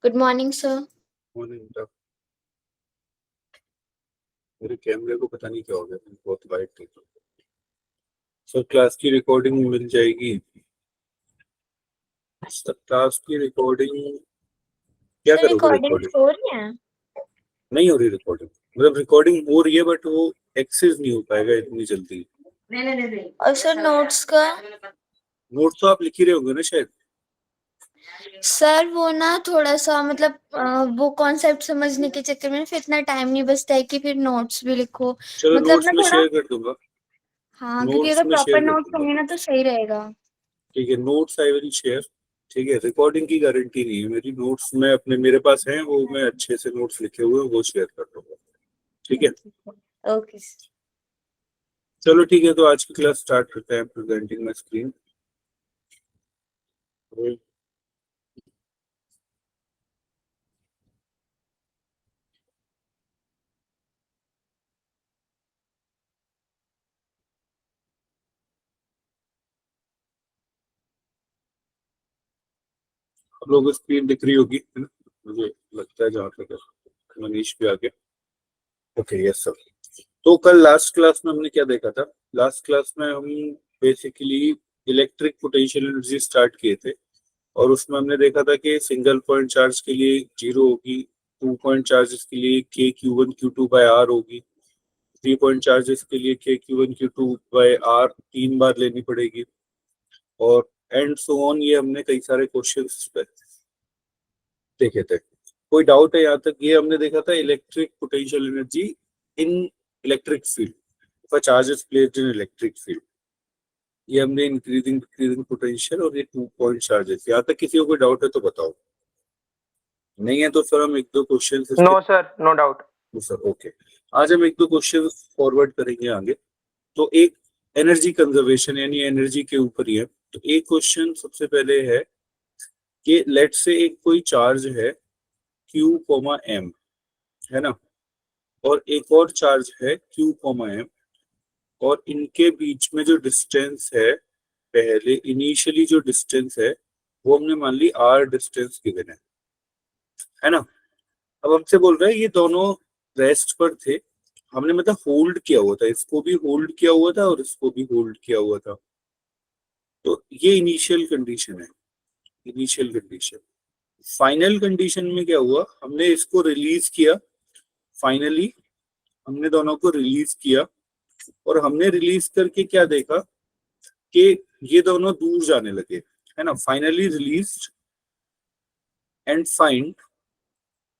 Good morning, sir. Morning बेटा। मेरे कैमरे को पता नहीं क्या हो गया, बहुत वाइट थी। सर क्लास की रिकॉर्डिंग मिल जाएगी? सर क्लास की रिकॉर्डिंग क्या सर करोगे? रिकॉर्डिंग रिकॉर्डिंग हो रही है? नहीं हो रही। रिकॉर्डिंग मतलब रिकॉर्डिंग हो रही है बट वो एक्सेस नहीं हो पाएगा इतनी जल्दी। और सर नोट्स का? नोट्स तो आप लिख ही रहे होंगे ना शायद। सर वो ना थोड़ा सा मतलब वो कॉन्सेप्ट समझने के चक्कर में फिर इतना टाइम नहीं बचता है कि फिर नोट्स भी लिखो। चलो मतलब नोट्स ना में थोड़ा, शेयर कर दूंगा। हाँ, क्योंकि नोट्स अगर में शेयर प्रॉपर कर नोट्स दूंगा। होंगे ना तो सही रहेगा। ठीक है, नोट्स आई विल शेयर। ठीक है, रिकॉर्डिंग की गारंटी नहीं है मेरी। नोट्स में अपने मेरे पास हैं, वो मैं अच्छे से नोट्स लिखे हुए हैं, वो शेयर कर दूंगा। ठीक है, ओके। चलो ठीक है, तो आज की क्लास स्टार्ट करते हैं। Presenting my screen. आप लोगों को स्क्रीन दिख रही होगी, है ना? मुझे लगता है, जहाँ तक है। मनीष भी आ गया। Okay, yes sir. तो कल लास्ट क्लास में हमने क्या देखा था? लास्ट क्लास में हम basically electric potential energy start किए थे, और उसमें हमने देखा था कि सिंगल पॉइंट चार्ज के लिए 0 होगी, 2 पॉइंट चार्जेस के लिए K q one q two by r होगी, 3 पॉइंट चार्जेस के लिए K q one q two by r 3 बार लेनी पड़ेगी, और एंड सो ऑन। ये हमने कई सारे क्वेश्चंस देखे थे। कोई डाउट है यहाँ तक? ये हमने देखा था electric potential energy in electric field, charges placed in electric field. ये हमने इंक्रीजिंग डिक्रीजिंग पोटेंशियल, और ये 2 पॉइंट चार्जेस। यहाँ तक किसी को कोई डाउट है तो बताओ। नहीं है तो फिर हम एक दो क्वेश्चन इसके। No sir, no doubt. Sir okay, आज हम एक दो क्वेश्चन फॉरवर्ड करेंगे आगे। तो एक एनर्जी कंजर्वेशन यानी एनर्जी के ऊपर ही है। तो एक क्वेश्चन सबसे पहले है कि लेट से एक कोई चार्ज है Q, M, है ना, और एक और चार्ज है Q, M, और इनके बीच में जो डिस्टेंस है, पहले इनिशियली जो डिस्टेंस है वो हमने मान ली R डिस्टेंस गिवन है ना। अब हमसे बोल रहा है ये दोनों रेस्ट पर थे, हमने मतलब होल्ड किया हुआ था, इसको भी होल्ड किया हुआ था और इसको भी होल्ड किया हुआ था। तो ये इनिशियल कंडीशन है, इनिशियल कंडीशन। फाइनल कंडीशन में क्या हुआ? हमने इसको रिलीज किया। फाइनली हमने दोनों को रिलीज किया, और हमने रिलीज करके क्या देखा कि ये दोनों दूर जाने लगे, है ना। Finally released and find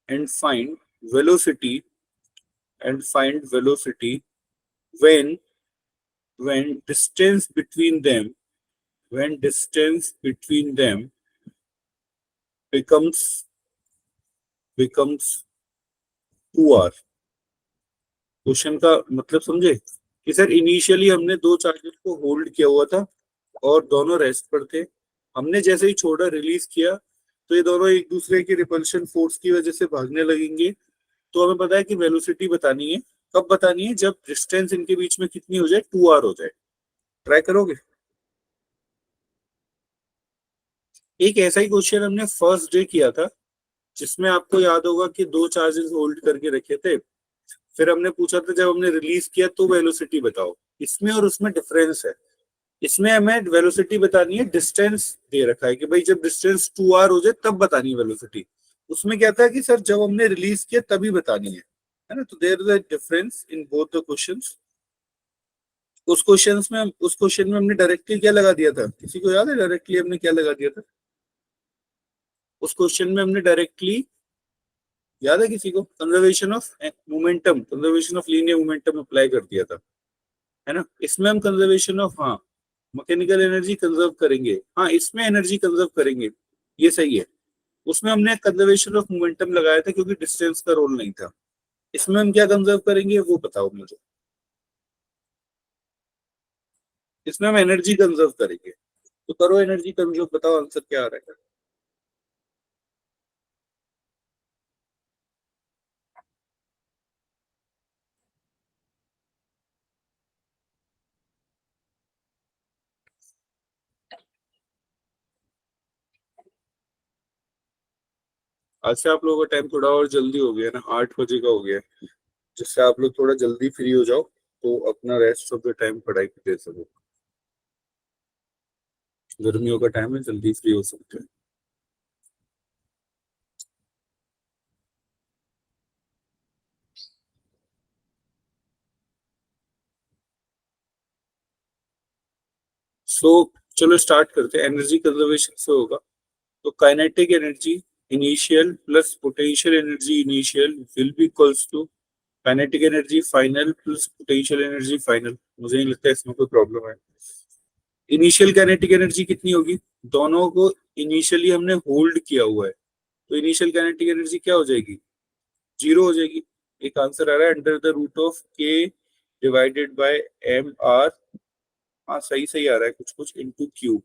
and find velocity and find velocity when when distance between them when distance between them becomes 2r। Question का मतलब समझे कि सर इनिशियली हमने दो चार्जेस को होल्ड किया हुआ था और दोनों रेस्ट पर थे। हमने जैसे ही छोड़ा, रिलीज किया, तो ये दोनों एक दूसरे की रिपल्शन फोर्स की वजह से भागने लगेंगे। तो हमें पता है कि वेलोसिटी बतानी है। कब बतानी है? जब डिस्टेंस इनके बीच में कितनी हो जाए, 2r हो जाए। ट्राई करोगे? एक ऐसा ही क्वेश्चन हमने फर्स्ट डे किया था, जिसमें आपको याद होगा कि दो चार्जेस होल्ड करके रखे थे। फिर हमने पूछा था जब हमने रिलीज किया तो वेलोसिटी बताओ। इसमें और उसमें डिफरेंस है। इसमें हमें वेलोसिटी बतानी है, डिस्टेंस दे रखा है कि भाई जब डिस्टेंस 2r हो जाए तब बतानी है वेलोसिटी। उसमें क्या था कि सर जब हमने रिलीज किया तभी बतानी है ना। तो there is a difference in both the questions. उस क्वेश्चन में हमने डायरेक्टली क्या लगा दिया था? किसी को याद है डायरेक्टली हमने क्या लगा दिया था? उस क्वेश्चन में हमने डायरेक्टली, याद है किसी को? Conservation of momentum, conservation of linear momentum apply कर दिया था, है ना। इसमें हम कंजर्वेशन ऑफ, हाँ, मैकेनिकल एनर्जी कंजर्व करेंगे। हाँ, इसमें एनर्जी कंजर्व करेंगे, ये सही है। उसमें हमने कंजर्वेशन ऑफ मोमेंटम लगाया था क्योंकि डिस्टेंस का रोल नहीं था। इसमें हम क्या कंजर्व करेंगे वो बताओ मुझे। इसमें हम एनर्जी कंजर्व करेंगे, तो करो एनर्जी कंजर्व, बताओ आंसर क्या आ रहा है। आज से आप लोगों का टाइम थोड़ा और जल्दी हो गया ना, 8 बजे का हो गया है, जिससे आप लोग थोड़ा जल्दी फ्री हो जाओ तो अपना रेस्ट ऑफ द टाइम पढ़ाई पे दे सको। गर्मियों का टाइम है, जल्दी फ्री हो सकते हैं। सो चलो स्टार्ट करते हैं। एनर्जी कंजर्वेशन से होगा। तो kinetic energy initial plus potential energy initial will be equals to kinetic energy final plus potential energy final. मुझे नहीं लगता इसमें कोई प्रॉब्लम है। इनिशियल काइनेटिक एनर्जी कितनी होगी? दोनों को इनिशियली हमने होल्ड किया हुआ है, तो इनिशियल काइनेटिक एनर्जी क्या हो जाएगी? जीरो हो जाएगी। एक आंसर आ रहा है अंडर द रूट ऑफ के डिवाइडेड बाय एम आर। हाँ सही सही आ रहा है, कुछ कुछ इंटू क्यू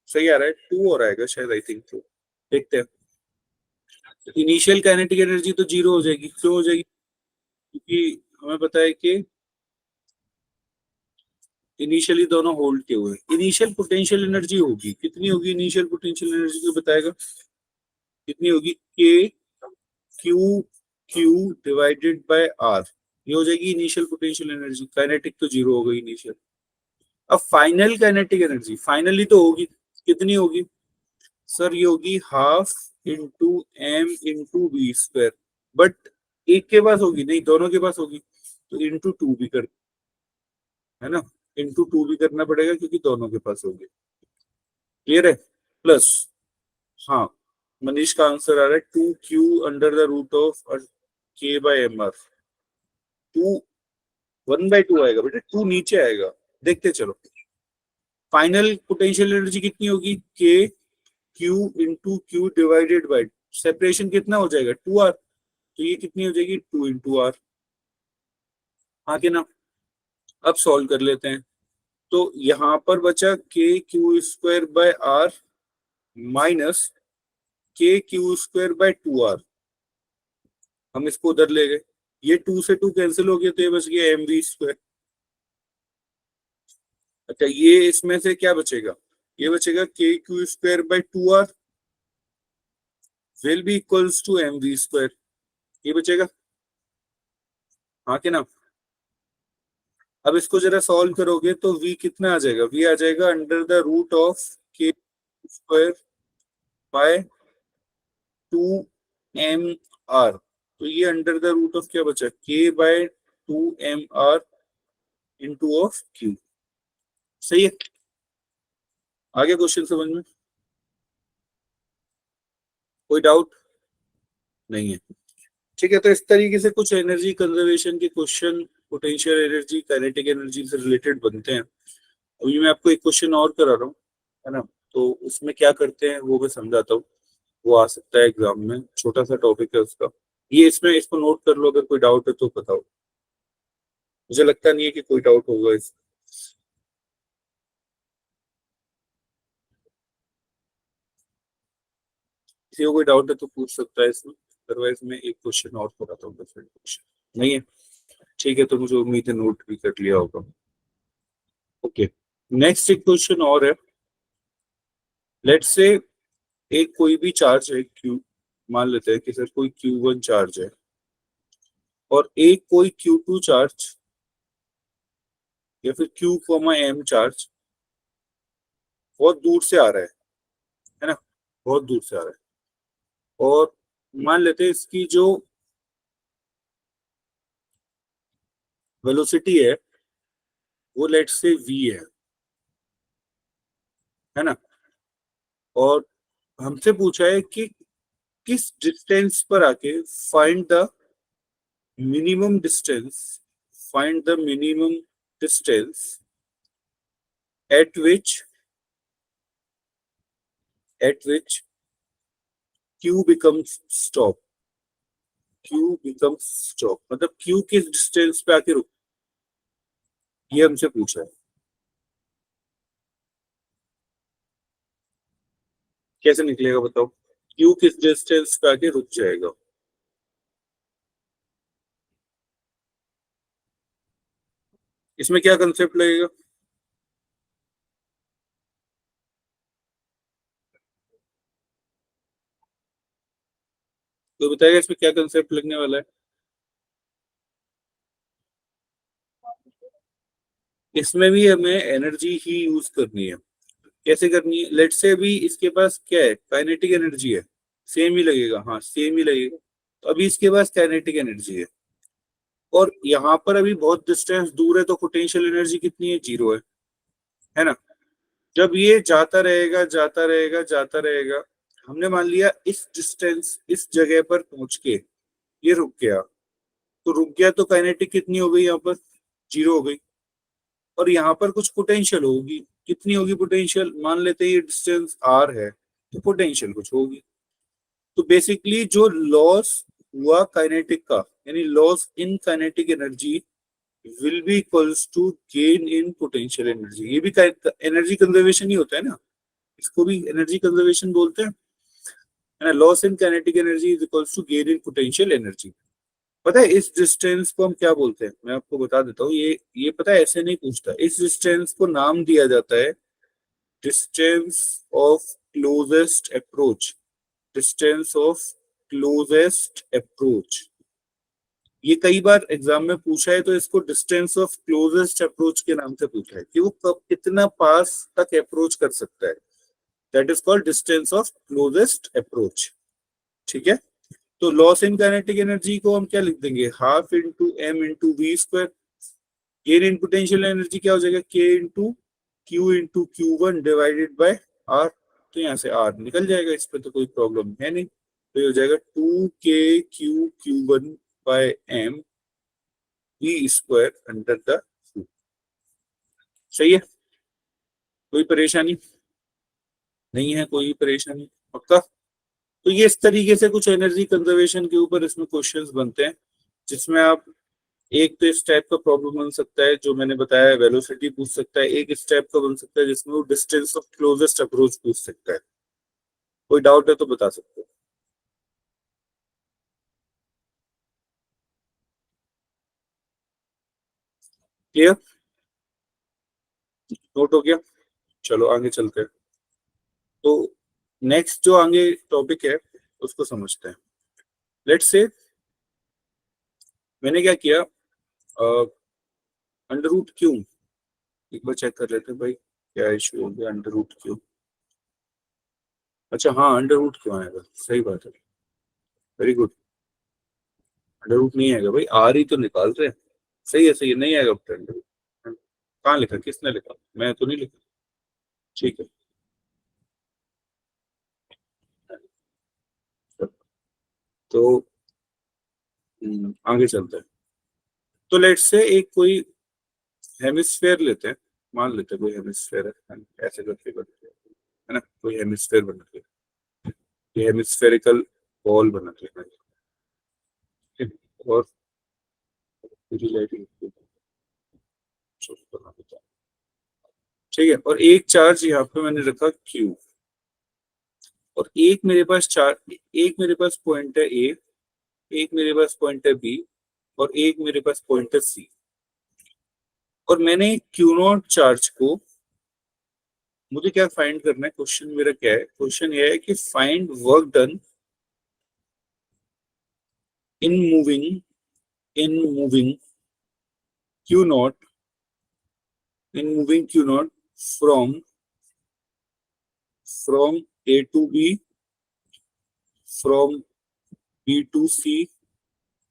सही आ रहा है। टू और आएगा शायद, आई थिंक। तो देखते हैं। इनिशियल काइनेटिक एनर्जी तो जीरो हो जाएगी। क्यों हो जाएगी? क्योंकि हमें पता है कि इनिशियली दोनों होल्ड किए हुए हैं। इनिशियल पोटेंशियल एनर्जी होगी, कितनी होगी इनिशियल पोटेंशियल एनर्जी? को बताएगा कितनी होगी? K q q divided by r. ये हो जाएगी इनिशियल पोटेंशियल एनर्जी। काइनेटिक तो जीरो हो गई इनिशियल। अब फाइनल काइनेटिक एनर्जी फाइनली तो होगी, कितनी होगी? सर ये होगी half into m into v square. But एक के पास होगी नहीं, दोनों के पास होगी, तो इंटू टू भी कर, है ना, इंटू टू भी करना पड़ेगा क्योंकि दोनों के पास होगी। क्लियर है? प्लस, हाँ, मनीष का आंसर आ रहा है 2q under the root of K by m r. Two 1/2 आएगा बेटा, टू नीचे आएगा। देखते चलो। फाइनल पोटेंशियल एनर्जी कितनी होगी? K Q into Q divided by, separation कितना हो जाएगा? 2r। तो ये कितनी हो जाएगी? 2 × r। हाँ कि ना? अब सॉल्व कर लेते हैं। तो यहां पर बचा K q square by r minus K q square by 2r। हम इसको उधर ले गए, ये 2 से 2 कैंसिल हो गया, तो ये बच गया एम वी स्क्वायर। अच्छा, ये इसमें से क्या बचेगा? ये बचेगा K q square by 2r will be equals to m v square. ये बचेगा, हाँ कि ना? अब इसको जरा सॉल्व करोगे तो v कितना आ जाएगा? v आ जाएगा अंडर द रूट ऑफ के स्क्वायर बाय 2mr। तो ये अंडर द रूट ऑफ क्या बचा? k by 2mr into of q। सही है? आगे क्वेश्चन समझ में? कोई डाउट नहीं है? ठीक है, तो इस तरीके से कुछ एनर्जी कंजर्वेशन के question potential energy kinetic energy से रिलेटेड बनते हैं। अभी मैं आपको एक क्वेश्चन और करा रहा हूँ, है ना? तो उसमें क्या करते हैं वो मैं समझाता हूँ। वो आ सकता है एग्जाम में, छोटा सा टॉपिक है उसका। ये इसमें इसको नोट कर लो, अगर कोई डाउट है तो बताओ। मुझे लगता नहीं है कि कोई डाउट होगा इस। किसी को कोई डाउट है तो पूछ सकता है इसमें, अदरवाइज मैं एक क्वेश्चन और कराता हूँ, डिफरेंट क्वेश्चन। नहीं है? ठीक है, तो मुझे उम्मीद है नोट भी कर लिया होगा। ओके, नेक्स्ट एक क्वेश्चन और है। लेट्स से एक कोई भी चार्ज है क्यू, मान लेते हैं कि सर कोई Q1 चार्ज है और एक कोई Q2 चार्ज या फिर Q, M चार्ज बहुत दूर से आ रहा है ना? बहुत दूर से आ रहा है। और मान लेते हैं इसकी जो वेलोसिटी है वो लेट्स से v है ना? और हमसे पूछा है कि किस डिस्टेंस पर आके find the minimum distance, find the minimum distance at which q becomes stop। q becomes stop मतलब q किस डिस्टेंस पे आके रुक, ये हमसे पूछा है। कैसे निकलेगा बताओ? q किस डिस्टेंस पे आके रुक जाएगा? इसमें क्या कंसेप्ट लगेगा? तो बताएगा इसमें क्या कंसेप्ट लगने वाला है? इसमें भी हमें एनर्जी ही यूज करनी है। कैसे करनी है? लेट से भी इसके पास क्या है, काइनेटिक एनर्जी है, सेम ही लगेगा, हाँ सेम ही लगेगा। तो अभी इसके पास काइनेटिक एनर्जी है और यहाँ पर अभी बहुत डिस्टेंस दूर है, तो पोटेंशियल एनर्जी कितनी है? जीरो है ना। जब ये जाता रहेगा जाता रहेगा जाता रहेगा, हमने मान लिया इस डिस्टेंस इस जगह पर पहुंच के ये रुक गया, तो रुक गया तो काइनेटिक कितनी हो गई यहाँ पर? जीरो हो गई। और यहाँ पर कुछ पोटेंशियल होगी, कितनी होगी पोटेंशियल? मान लेते हैं ये डिस्टेंस आर है, तो पोटेंशियल कुछ होगी। तो बेसिकली जो लॉस हुआ काइनेटिक का, यानी loss in kinetic energy will be equals to gain in potential energy. ये भी एनर्जी कंजर्वेशन ही होता है ना, इसको भी एनर्जी कंजर्वेशन बोलते हैं, है ना। Loss in kinetic energy is equals to gain in potential energy. पता है इस डिस्टेंस को हम क्या बोलते हैं? मैं आपको बता देता हूँ। ये पता है ऐसे नहीं पूछता, इस डिस्टेंस को नाम दिया जाता है distance of closest approach. Distance of closest approach, ये कई बार एग्जाम में पूछा है, तो इसको डिस्टेंस ऑफ क्लोजेस्ट अप्रोच के नाम से पूछा है कि वो कब कितना पास तक अप्रोच कर सकता है। That is called distance of closest approach. ठीक है। तो लॉस इन काइनेटिक एनर्जी को हम क्या लिख देंगे? Half into m into v square. Gain in potential energy क्या हो जाएगा? K into q one divided by are. तो यहाँ से आर निकल जाएगा, इस पे तो कोई प्रॉब्लम है नहीं। तो ये हो जाएगा 2k q one by m v square under the. सही है, कोई परेशानी नहीं है? कोई परेशानी पक्का? तो ये इस तरीके से कुछ एनर्जी कंजर्वेशन के ऊपर इसमें क्वेश्चंस बनते हैं, जिसमें आप एक तो इस टाइप का प्रॉब्लम बन सकता है जो मैंने बताया, वेलोसिटी पूछ सकता है। एक इस टाइप का बन सकता है जिसमें वो डिस्टेंस ऑफ क्लोजेस्ट अप्रोच पूछ सकता है। कोई डाउट है तो बता सकते हो। क्लियर? नोट हो गया? चलो आगे चलते हैं। तो नेक्स्ट जो आगे टॉपिक है उसको समझते हैं। लेट्स से मैंने क्या किया, अंडर रूट क्यों, एक बार चेक कर लेते हैं भाई क्या इशू हो गया। अंडर रूट क्यों, अच्छा हाँ अंडर रूट क्यों आएगा, सही बात है, वेरी गुड। अंडर रूट नहीं आएगा भाई, आर ही तो निकाल रहे हैं। सही है, नहीं आएगा अंडर रूट। कहाँ लिखा, किसने लिखा? मैं तो नहीं लिखा। ठीक है, तो आगे चलते हैं। तो लेट्स से एक कोई हेमिस्फेयर लेते हैं, मान लेते हैं कोई हेमिस्फेयर है, ऐसे करके बनते हैं, है ना। कोई हेमिस्फेयर बनाते हैं, ये हेमिस्फेरिकल बॉल बनाते हैं, ठीक है? और पूरी लाइटिंग बना देता हूं। ठीक है, और एक चार्ज यहाँ पे मैंने रखा क्यू, और एक मेरे पास चार्ज, एक मेरे पास पॉइंट है ए, एक मेरे पास पॉइंट है बी, और एक मेरे पास पॉइंट है सी। और मैंने क्यू नॉट चार्ज को, मुझे क्या फाइंड करना है? क्वेश्चन मेरा क्या है? क्वेश्चन ये है कि find work done in moving, in moving Q naught, in moving Q naught from from A to B, from B to C.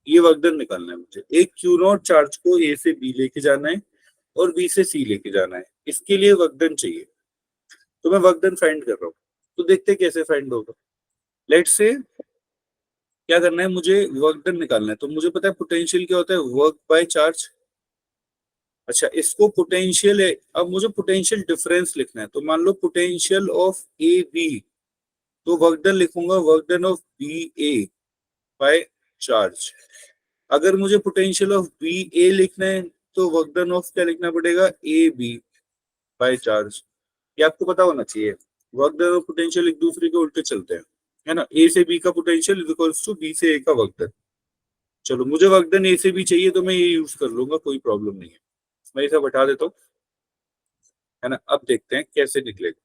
ये वर्क डन निकालना है मुझे। एक क्यू नॉट चार्ज को ए से बी लेके जाना है और बी से सी लेके जाना है, इसके लिए वर्क डन चाहिए। तो मैं वर्क डन फाइंड कर रहा हूँ, तो देखते हैं कैसे फाइंड होगा। लेट्स से क्या करना है, मुझे वर्क डन निकालना है। तो मुझे पता है पोटेंशियल क्या होता है, वर्क बाय चार्ज। अच्छा, इसको पोटेंशियल है, अब मुझे पोटेंशियल डिफरेंस लिखना है। तो मान लो पोटेंशियल ऑफ ए बी, तो वर्क डन लिखूंगा work done of B A by charge. अगर मुझे पोटेंशियल ऑफ बी ए लिखना है, तो वर्क डन ऑफ क्या लिखना पड़ेगा, ए बी बाय चार्ज। ये आपको पता होना चाहिए, वर्क डन और पोटेंशियल एक दूसरे के उल्टे चलते हैं, है ना। ए से बी का potential is equals to B से ए का वर्क डन। चलो मुझे वर्क डन ए से बी चाहिए, तो मैं ये यूज कर लूंगा, कोई प्रॉब्लम नहीं है। मैं इसे बता देता हूँ, है ना। अब देखते हैं कैसे निकलेगा।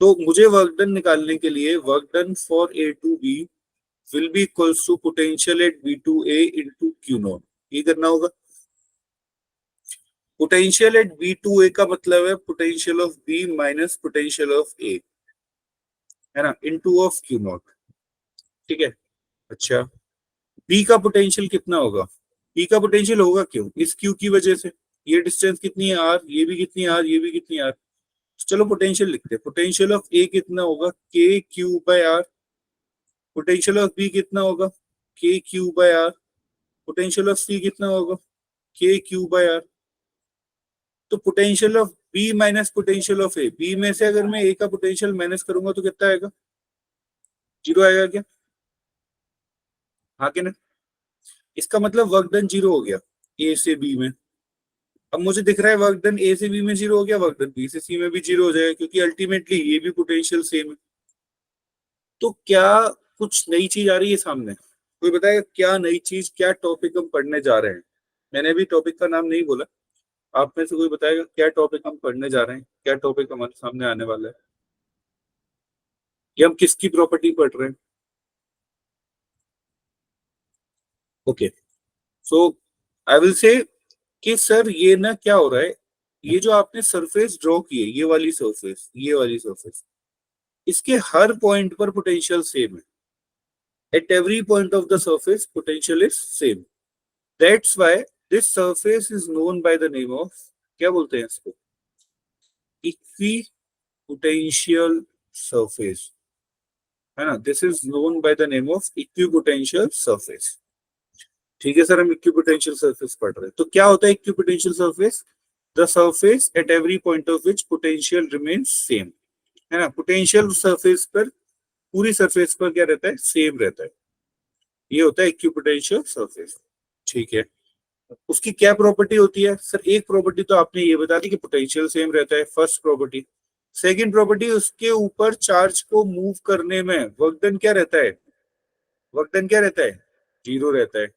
तो मुझे वर्क डन निकालने के लिए work done for A to B will be equals to potential at V2A into q naught. ये करना होगा। पोटेंशियल एट V2A का मतलब है potential of B minus potential of A, है ना, इनटू ऑफ क्यू नॉट। ठीक है। अच्छा, बी का पोटेंशियल कितना होगा? बी का पोटेंशियल होगा क्यों? इस क्यू की वजह से। ये डिस्टेंस कितनी है आर, ये भी कितनी है आर, ये भी कितनी है आर। चलो पोटेंशियल लिखते हैं। पोटेंशियल ऑफ ए कितना होगा? K Q by R. Potential of B कितना होगा? K Q by R. Potential of C कितना होगा? K Q by are. तो potential of B minus potential of A, B में से अगर मैं ए का पोटेंशियल माइनस करूंगा तो कितना आएगा? जीरो आएगा क्या? हाँ कि ना? इसका मतलब वर्क डन जीरो हो गया ए से बी में। अब मुझे दिख रहा है वर्क डन ए से बी में जीरो हो गया, वर्क डन बी से सी में भी जीरो हो जाएगा, क्योंकि अल्टीमेटली ये भी पोटेंशियल सेम है। तो क्या कुछ नई चीज आ रही है सामने? कोई बताएगा क्या नई चीज, क्या टॉपिक हम पढ़ने जा रहे हैं? मैंने भी टॉपिक का नाम नहीं बोला। आप में से कोई बताएगा क्या टॉपिक हम पढ़ने जा रहे हैं, क्या टॉपिक हमारे सामने आने वाला है, कि हम किसकी प्रॉपर्टी पढ़ रहे हैं? Okay, so I will say कि सर ये ना क्या हो रहा है, ये जो आपने सरफेस ड्रॉ की है, ये वाली सरफेस, ये वाली सरफेस, इसके हर पॉइंट पर पोटेंशियल सेम है। At every point of the surface potential is same. That's why this surface is known by the name of, क्या बोलते हैं इसको? इक्वी पोटेंशियल सरफेस, है ना। This is known by the name of equi potential surface. ठीक है sir, हम equi potential surface पढ़ रहे हैं। तो क्या होता है equi potential surface? The surface at every point of which potential remains same, है ना। पोटेंशियल सरफेस पर, पूरी सरफेस पर क्या रहता है? सेम रहता है। ये होता है इक्विपोटेंशियल सरफेस। ठीक है। उसकी क्या प्रॉपर्टी होती है? सर एक प्रॉपर्टी तो आपने ये बता दी कि पोटेंशियल सेम रहता है, फर्स्ट प्रॉपर्टी। सेकंड प्रॉपर्टी, उसके ऊपर चार्ज को मूव करने में वर्क डन क्या रहता है? वर्क डन क्या रहता है? जीरो रहता है।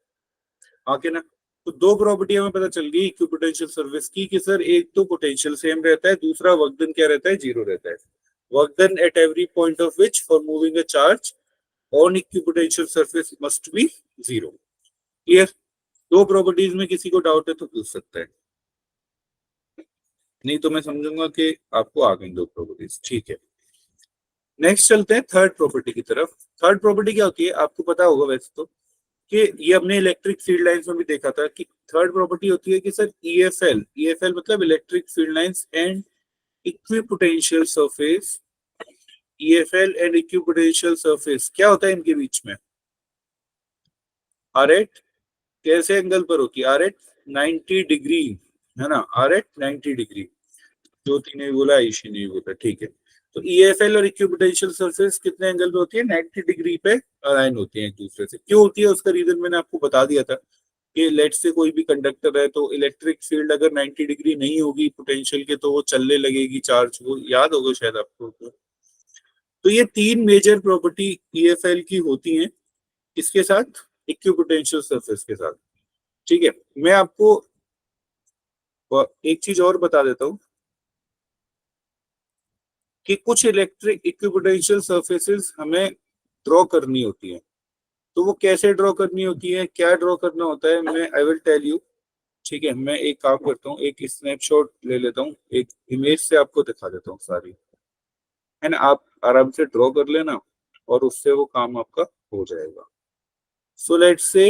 आके ना, तो दो प्रॉपर्टी हमें पता चल गई इक्विपोटेंशियल सरफेस की, कि सर एक तो पोटेंशियल सेम रहता है, दूसरा वर्क डन क्या रहता है? जीरो रहता है। Work done at every point of which for moving a charge on equipotential surface must be zero. Clear? दो प्रॉपर्टीज में किसी को डाउट है तो पूछ सकता है, नहीं तो मैं समझूंगा कि आपको आ गई दो प्रॉपर्टीज। ठीक है, नेक्स्ट चलते हैं थर्ड प्रॉपर्टी की तरफ। थर्ड प्रॉपर्टी क्या होती है आपको पता होगा वैसे तो, कि ये हमने इलेक्ट्रिक फील्ड लाइंस में भी देखा था कि थर्ड प्रॉपर्टी होती है कि सर ईएफएल, ईएफएल मतलब electric field lines and equipotential surface, EFL and equipotential surface क्या होता है इनके बीच में? आर एट कैसे एंगल पर होती है? आर एट 90 डिग्री, है ना, आर एट 90 डिग्री। ज्योति ने बोला, ईशी ने बोला, ठीक है। तो ईएफएल और इक्विपोटेंशियल सरफेस कितने एंगल पे होती है? 90 डिग्री पे अलाइन होती है एक दूसरे से। क्यों होती है उसका रीजन मैंने आपको बता दिया था, कि लेट से कोई भी कंडक्टर है तो इलेक्ट्रिक फील्ड अगर 90 डिग्री नहीं होगी पोटेंशियल के, तो वो चलने लगेगी चार्ज, वो याद होगा शायद आपको। तो ये तीन मेजर प्रॉपर्टी ईएफएल की होती हैं, इसके साथ, इक्विपोटेंशियल सरफेस के साथ। ठीक है, मैं आपको एक चीज और बता देता हूँ कि कुछ इलेक्ट्रिक इक्विपोटेंशियल सरफेसेस हमें ड्रॉ करनी होती है। तो वो कैसे ड्रॉ करनी होती है, क्या ड्रॉ करना होता है, मैं आई विल टेल यू। ठीक है, मैं एक काम करता हूँ, एक स्नैपशॉट ले लेता हूँ, एक इमेज से आपको दिखा देता हूँ सारी, है ना। आप आराम से ड्रॉ कर लेना और उससे वो काम आपका हो जाएगा। सो लेट्स से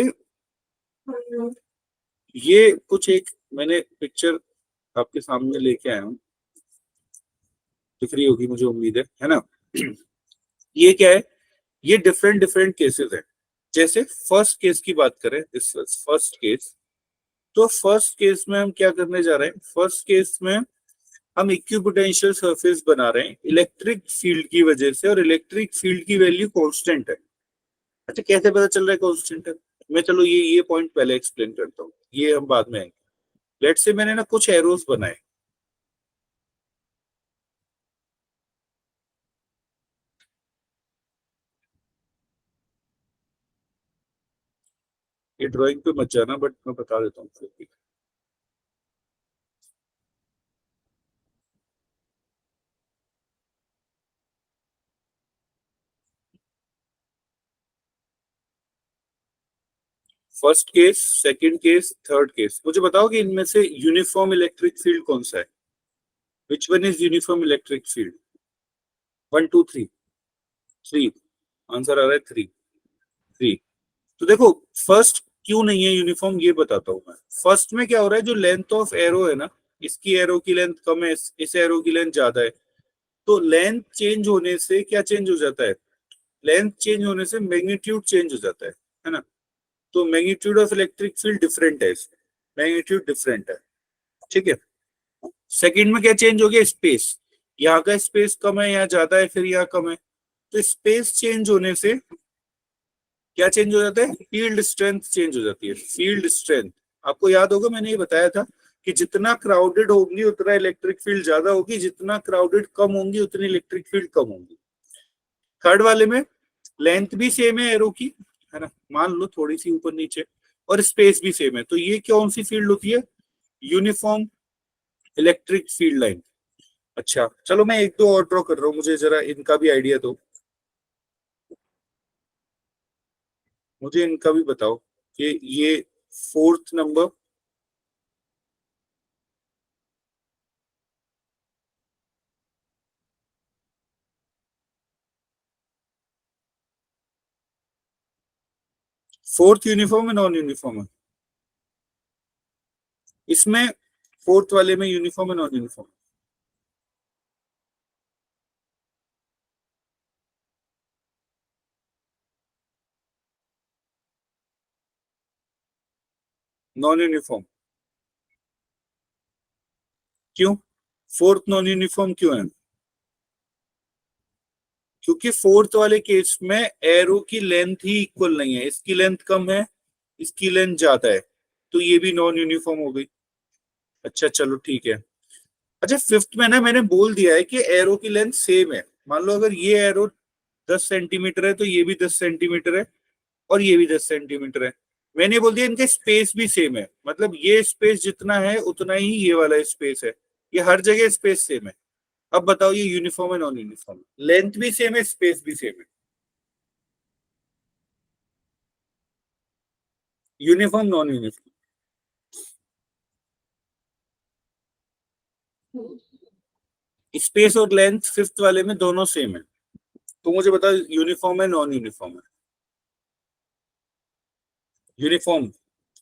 ये कुछ एक मैंने पिक्चर आपके सामने लेके आया हूँ, दिख रही होगी मुझे उम्मीद है ना। ये क्या है? ये डिफरेंट डिफरेंट केसेस है। जैसे फर्स्ट केस की बात करें, दिस फर्स्ट केस। तो फर्स्ट केस में हम क्या करने जा रहे हैं? फर्स्ट केस में हम इक्विपोटेंशियल सरफेस बना रहे हैं इलेक्ट्रिक फील्ड की वजह से, और इलेक्ट्रिक फील्ड की वैल्यू कांस्टेंट है। अच्छा, कैसे पता चल रहा है कांस्टेंट है? मैं चलो ये पॉइंट पहले एक्सप्लेन करता हूँ, ये हम बाद में आएंगे। लेट से मैंने ना कुछ एरोस बनाए, ये ड्राइंग पे मत जाना बट मैं बता देता हूँ फिर भी। First case, second case, third case, मुझे बताओ कि इनमें से यूनिफॉर्म इलेक्ट्रिक फील्ड कौन सा है? Which one is uniform electric field? 1 2 3 3, answer आ रहा है 3 3। तो देखो फर्स्ट क्यों नहीं है यूनिफॉर्म ये बताता हूं मैं। फर्स्ट में क्या हो रहा है, जो लेंथ ऑफ एरो है ना, इसकी एरो की लेंथ कम है, इस एरो की लेंथ ज्यादा है, तो लेंथ चेंज होने से क्या चेंज हो जाता है? लेंथ चेंज होने से मैग्नीट्यूड चेंज हो जाता है ना? तो magnitude of electric field different है, इसमें मैग्नीट्यूड डिफरेंट है, ठीक है। सेकंड में क्या चेंज हो गया? स्पेस, यहाँ का स्पेस कम है, यहाँ ज्यादा है, फिर यहाँ कम है, तो स्पेस चेंज होने से क्या चेंज हो जाता है? फील्ड स्ट्रेंथ चेंज हो जाती है। फील्ड स्ट्रेंथ आपको याद होगा, मैंने ये बताया था कि जितना क्राउडेड होंगी उतना इलेक्ट्रिक फील्ड ज्यादा होगी, जितना क्राउडेड कम होंगी उतनी इलेक्ट्रिक फील्ड कम होंगी। थर्ड वाले में लेंथ भी सेम है एरो की, है ना, मान लो थोड़ी सी ऊपर नीचे, और स्पेस भी सेम है, तो ये कौन सी फील्ड होती है? Uniform electric field line. अच्छा चलो मैं एक दो और ड्रॉ कर रहा हूँ, मुझे जरा इनका भी आइडिया दो, मुझे इनका भी बताओ कि ये फोर्थ नंबर, फोर्थ यूनिफॉर्म है नॉन यूनिफॉर्म है? इसमें फोर्थ वाले में यूनिफॉर्म है नॉन यूनिफॉर्म? नॉन यूनिफॉर्म क्यों? फोर्थ नॉन यूनिफॉर्म क्यों है? क्योंकि फोर्थ वाले केस में एरो की लेंथ ही इक्वल नहीं है, इसकी लेंथ कम है, इसकी लेंथ ज्यादा है, तो ये भी नॉन यूनिफॉर्म हो गई। अच्छा चलो ठीक है। अच्छा फिफ्थ में ना मैंने बोल दिया है कि एरो की लेंथ सेम है, मान लो अगर ये एरो 10 सेंटीमीटर है तो ये भी 10 सेंटीमीटर है, और ये भी 10 सेंटीमीटर है। मैंने बोल दिया इनका स्पेस भी सेम है, मतलब ये स्पेस जितना है उतना ही ये वाला स्पेस है, ये हर जगह स्पेस सेम है। अब बताओ ये यूनिफॉर्म है नॉन यूनिफॉर्म? लेंथ भी सेम है, स्पेस भी सेम है, यूनिफॉर्म नॉन यूनिफॉर्म? स्पेस और लेंथ फिफ्थ वाले में दोनों सेम है, तो मुझे बताओ यूनिफॉर्म है नॉन यूनिफॉर्म है? यूनिफॉर्म।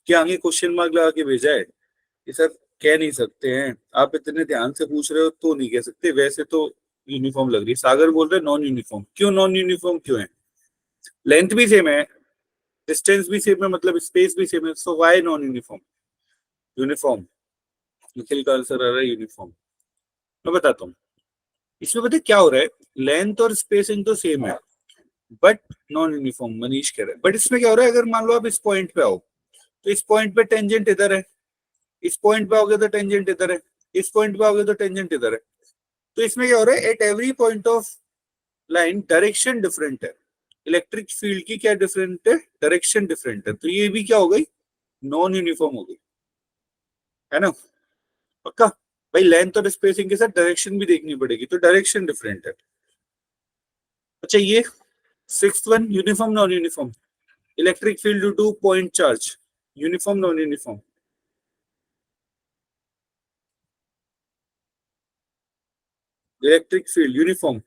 क्या आगे क्वेश्चन मार्क लगा के भेजा है कि सर कह नहीं सकते हैं, आप इतने ध्यान से पूछ रहे हो तो नहीं कह सकते, वैसे तो यूनिफॉर्म लग रही है। सागर बोल रहे नॉन यूनिफॉर्म, क्यों नॉन यूनिफॉर्म क्यों है? लेंथ भी सेम है, डिस्टेंस भी सेम है, मतलब स्पेस भी सेम है, so why non uniform? Uniform. Nikhil का आंसर आ रहा है यूनिफॉर्म। मैं बताता हूँ, इसमें पता है क्या हो रहा है, लेंथ और स्पेसिंग तो सेम है बट नॉन यूनिफॉर्म, मनीष कह रहा है। बट इसमें क्या हो रहा है, अगर मान लो आप इस पॉइंट पे आओ तो इस पॉइंट पे टेंजेंट इधर है, इस पॉइंट पे आओगे तो टेंजेंट इधर है, इस पॉइंट पे आओगे तो टेंजेंट इधर है, तो इसमें क्या हो रहा है, at every point of line direction different है। इलेक्ट्रिक फील्ड की क्या डिफरेंट है? डायरेक्शन डिफरेंट है, तो ये भी क्या हो गई? नॉन यूनिफॉर्म हो गई, है ना? पक्का? भाई लेंथ और स्पेसिंग के साथ डायरेक्शन भी देखनी पड़ेगी, तो डायरेक्शन डिफरेंट है। अच्छा ये sixth one, uniform non uniform? Electric field due to point charge, uniform non uniform? Electric field uniform?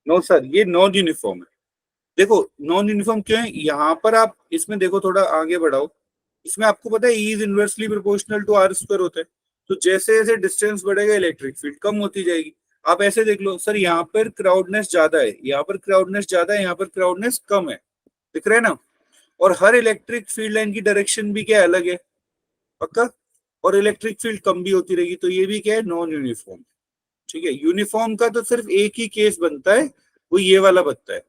No sir, ये नॉन यूनिफॉर्म है। देखो नॉन यूनिफॉर्म क्यों है, यहाँ पर आप इसमें देखो, थोड़ा आगे बढ़ाओ, इसमें आपको पता है E is inversely proportional to r square होता है, तो जैसे जैसे डिस्टेंस बढ़ेगा इलेक्ट्रिक फील्ड कम होती जाएगी। आप ऐसे देख लो सर, यहाँ पर क्राउडनेस ज्यादा है, यहाँ पर क्राउडनेस ज्यादा है, यहाँ पर क्राउडनेस कम है, दिख रहा है ना? और हर इलेक्ट्रिक फील्ड लाइन की डायरेक्शन भी क्या अलग है, पक्का? और इलेक्ट्रिक फील्ड कम भी होती रहेगी, तो ये भी क्या है, नॉन यूनिफॉर्म। ठीक है, यूनिफॉर्म का तो सिर्फ एक ही केस बनता है, वो ये वाला बनता है,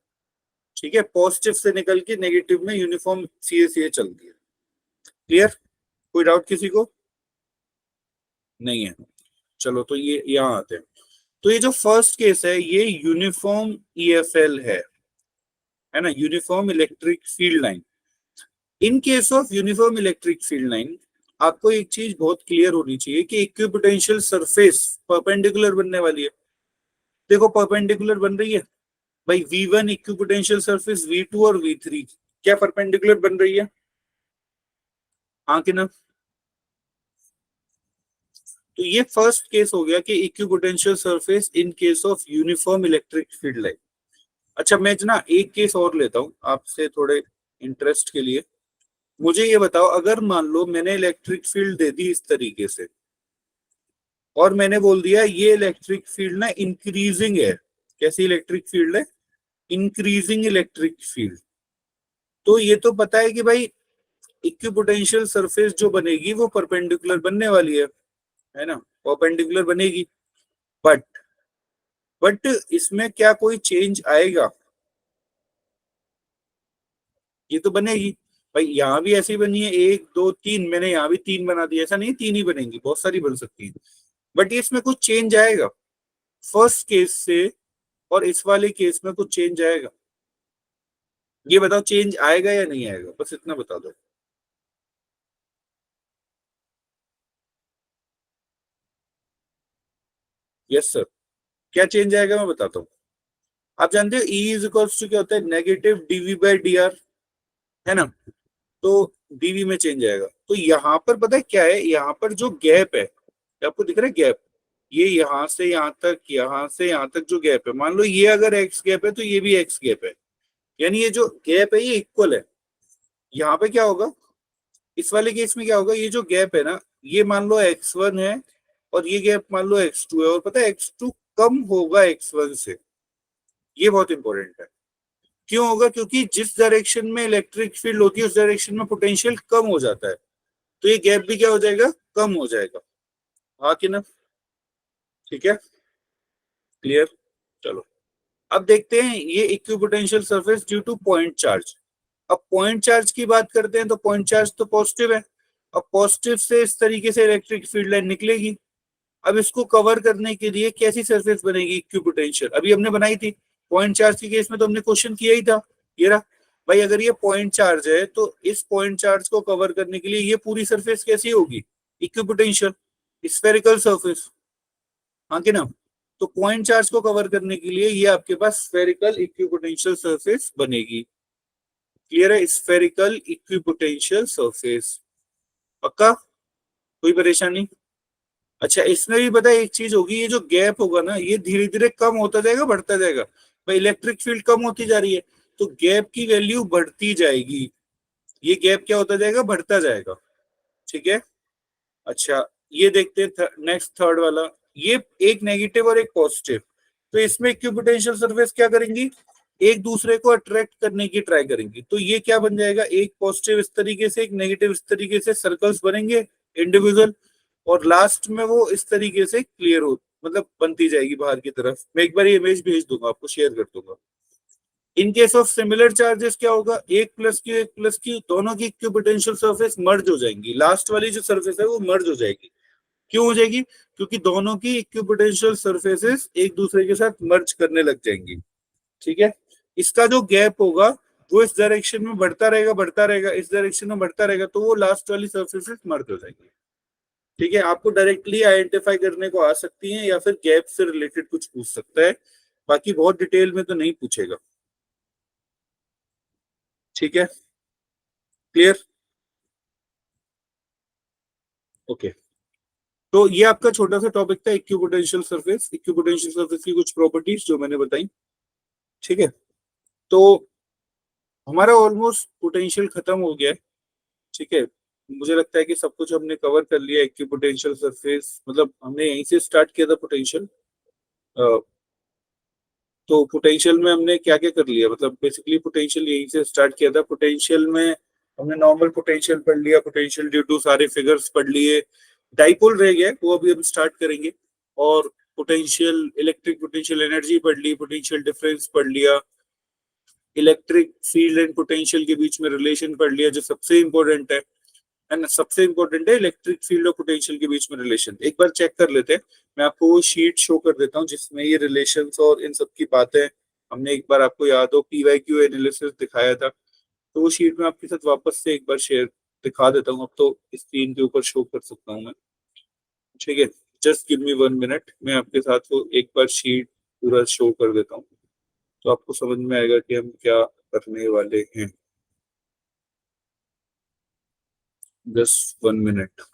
ठीक है, पॉजिटिव से निकल के नेगेटिव में यूनिफॉर्म सीए सीए चलती है। क्लियर? कोई डाउट किसी को? नहीं है? चलो तो ये यहाँ आते हैं। तो ये जो फर्स्ट केस है ये यूनिफॉर्म ईएफएल है ना, uniform electric field line. In case of uniform electric field line आपको एक चीज बहुत क्लियर होनी चाहिए कि इक्विपोटेंशियल सरफेस परपेंडिकुलर बनने वाली है। देखो परपेंडिकुलर बन रही है भाई, V1 इक्विपोटेंशियल सरफेस V2 और V3 क्या परपेंडिकुलर बन रही है? हाँ कि ना? तो ये फर्स्ट केस हो गया कि equipotential surface in case of uniform electric field line. अच्छा मैं ना एक केस और लेता हूँ आपसे थोड़े इंटरेस्ट के लिए। मुझे ये बताओ, अगर मान लो मैंने इलेक्ट्रिक फील्ड दे दी इस तरीके से और मैंने बोल दिया ये इलेक्ट्रिक फील्ड ना इंक्रीजिंग है। कैसी इलेक्ट्रिक फील्ड है? Increasing electric field. तो ये तो पता है कि भाई इक्विपोटेंशियल सरफेस जो बनेगी वो परपेंडिकुलर बनने वाली है ना? परपेंडिकुलर बनेगी। बट बट इसमें क्या कोई चेंज आएगा? ये तो बनेगी। भाई यहाँ भी ऐसी बनी है, एक दो तीन, मैंने यहाँ भी तीन बना दिया, ऐसा नहीं तीन ही बनेंगी, बहुत सारी बन सकती है। बट इसमें कुछ चेंज आएगा फर्स्ट केस से और इस वाले केस में कुछ चेंज आएगा? ये बताओ चेंज आएगा या नहीं आएगा, बस इतना बता दो। Yes sir. क्या चेंज आएगा मैं बताता हूँ। आप जानते हो ई इज इक्वल्स टू क्या होता है? Negative d V by d r, है ना? तो डीवी में चेंज आएगा। तो यहाँ पर पता है क्या है, यहाँ पर जो गैप है, आपको दिख रहा है गैप? ये यहाँ से यहाँ तक, यहाँ से यहाँ तक जो गैप है, मान लो ये अगर एक्स गैप है तो ये भी एक्स गैप है, यानी ये जो गैप है ये इक्वल है। यहाँ पे क्या होगा, इस वाले केस में क्या होगा, ये जो गैप है ना, ये मान लो x1 है और ये गैप मान लो x2 है, और पता है x2 कम होगा x1 से। ये बहुत इंपॉर्टेंट है। क्यों होगा? क्योंकि जिस डायरेक्शन में इलेक्ट्रिक फील्ड होती है उस डायरेक्शन में पोटेंशियल कम हो जाता है, तो ये गैप भी क्या हो जाएगा? कम हो जाएगा। हाँ कि ना? ठीक है, क्लियर। चलो अब देखते हैं ये equipotential surface due to point charge. अब पॉइंट चार्ज की बात करते हैं तो पॉइंट चार्ज तो पॉजिटिव है। अब पॉजिटिव से इस तरीके से इलेक्ट्रिक फील्ड लाइन निकलेगी। अब इसको कवर करने के लिए कैसी सरफेस बनेगी इक्विपोटेंशियल? अभी हमने बनाई थी पॉइंट चार्ज के केस में, तो हमने क्वेश्चन किया ही था। ये रहा। भाई अगर ये पॉइंट चार्ज है तो इस पॉइंट चार्ज को कवर करने के लिए ये पूरी सरफेस कैसी होगी? Equipotential, spherical surface. हाँ कि ना? तो पॉइंट चार्ज को कवर करने के लिए ये आपके पास स्फेरिकल इक्विपोटेंशियल सरफेस बनेगी। क्लियर है? Spherical equipotential surface. पक्का? कोई परेशानी? अच्छा इसमें भी पता है एक चीज होगी, ये जो गैप होगा ना ये धीरे धीरे कम होता जाएगा, बढ़ता जाएगा। भाई इलेक्ट्रिक फील्ड कम होती जा रही है तो गैप की वैल्यू बढ़ती जाएगी। ये गैप क्या होता जाएगा? बढ़ता जाएगा। ठीक है। अच्छा ये देखते हैं नेक्स्ट थर्ड वाला। ये एक नेगेटिव और एक पॉजिटिव, तो इसमें इक्विपोटेंशियल सरफेस क्या करेंगी? एक दूसरे को अट्रैक्ट करने की ट्राई करेंगी। तो ये क्या बन जाएगा? एक पॉजिटिव इस तरीके से, एक नेगेटिव इस तरीके से सर्कल्स बनेंगे इंडिविजुअल, और लास्ट में वो इस तरीके से क्लियर हो, मतलब बनती जाएगी बाहर की तरफ। मैं एक बार ये इमेज भेज दूंगा आपको, शेयर कर दूंगा। In case of similar charges क्या होगा? एक प्लस क्यू एक प्लस क्यू, दोनों की इक्विपोटेंशियल सरफेस मर्ज हो जाएंगी। लास्ट वाली जो सरफेस है वो मर्ज हो जाएगी। क्यों हो जाएगी? क्योंकि दोनों की इक्विपोटेंशियल सरफेसेस एक दूसरे के साथ मर्ज करने लग जाएंगी। ठीक है। इसका जो गैप होगा वो इस डायरेक्शन में बढ़ता रहेगा, बढ़ता रहेगा, इस डायरेक्शन में बढ़ता रहेगा, तो वो लास्ट वाली सरफेसेस मर्ज हो जाएंगी। ठीक है। आपको डायरेक्टली आइडेंटिफाई करने को आ सकती हैं या फिर गैप से रिलेटेड कुछ पूछ सकता है, बाकी बहुत डिटेल में तो नहीं पूछेगा। ठीक है, क्लियर। ओके। तो ये आपका छोटा सा टॉपिक था इक्विपोटेंशियल सरफेस, इक्विपोटेंशियल सरफेस की कुछ प्रॉपर्टीज जो मैंने बताई। ठीक है। तो हमारा ऑलमोस्ट पोटेंशियल खत्म हो गया है। ठीक है। मुझे लगता है कि सब कुछ हमने कवर कर लिया। इक्विपोटेंशियल सरफेस मतलब हमने यहीं से स्टार्ट किया था पोटेंशियल। तो पोटेंशियल में हमने क्या क्या कर लिया, मतलब बेसिकली पोटेंशियल यहीं से स्टार्ट किया था। पोटेंशियल में हमने नॉर्मल पोटेंशियल पढ़ लिया, पोटेंशियल ड्यू टू सारे फिगर्स पढ़ लिए। डाइपोल रह गया, वो अभी हम स्टार्ट करेंगे। और पोटेंशियल, इलेक्ट्रिक पोटेंशियल एनर्जी पढ़ ली, पोटेंशियल डिफरेंस पढ़ लिया, इलेक्ट्रिक फील्ड एंड पोटेंशियल के बीच में रिलेशन पढ़ लिया जो सबसे इंपॉर्टेंट है ना? सबसे इंपॉर्टेंट है इलेक्ट्रिक फील्ड और पोटेंशियल के बीच में रिलेशन। एक बार चेक कर लेते हैं। मैं आपको वो शीट शो कर देता हूँ जिसमें ये रिलेशंस और इन सब की बातें हमने, एक बार आपको याद हो पीवाईक्यू एनालिसिस दिखाया था, तो वो शीट में आपके साथ वापस से एक बार शेयर दिखा देता हूँ। अब तो स्क्रीन के ऊपर शो कर सकता हूँ मैं। ठीक है, जस्ट गिव मी 1 मिनट, मैं आपके साथ वो एक बार शीट पूरा शो कर देता हूँ, तो आपको समझ में आएगा कि हम क्या करने वाले हैं। Just 1 minute.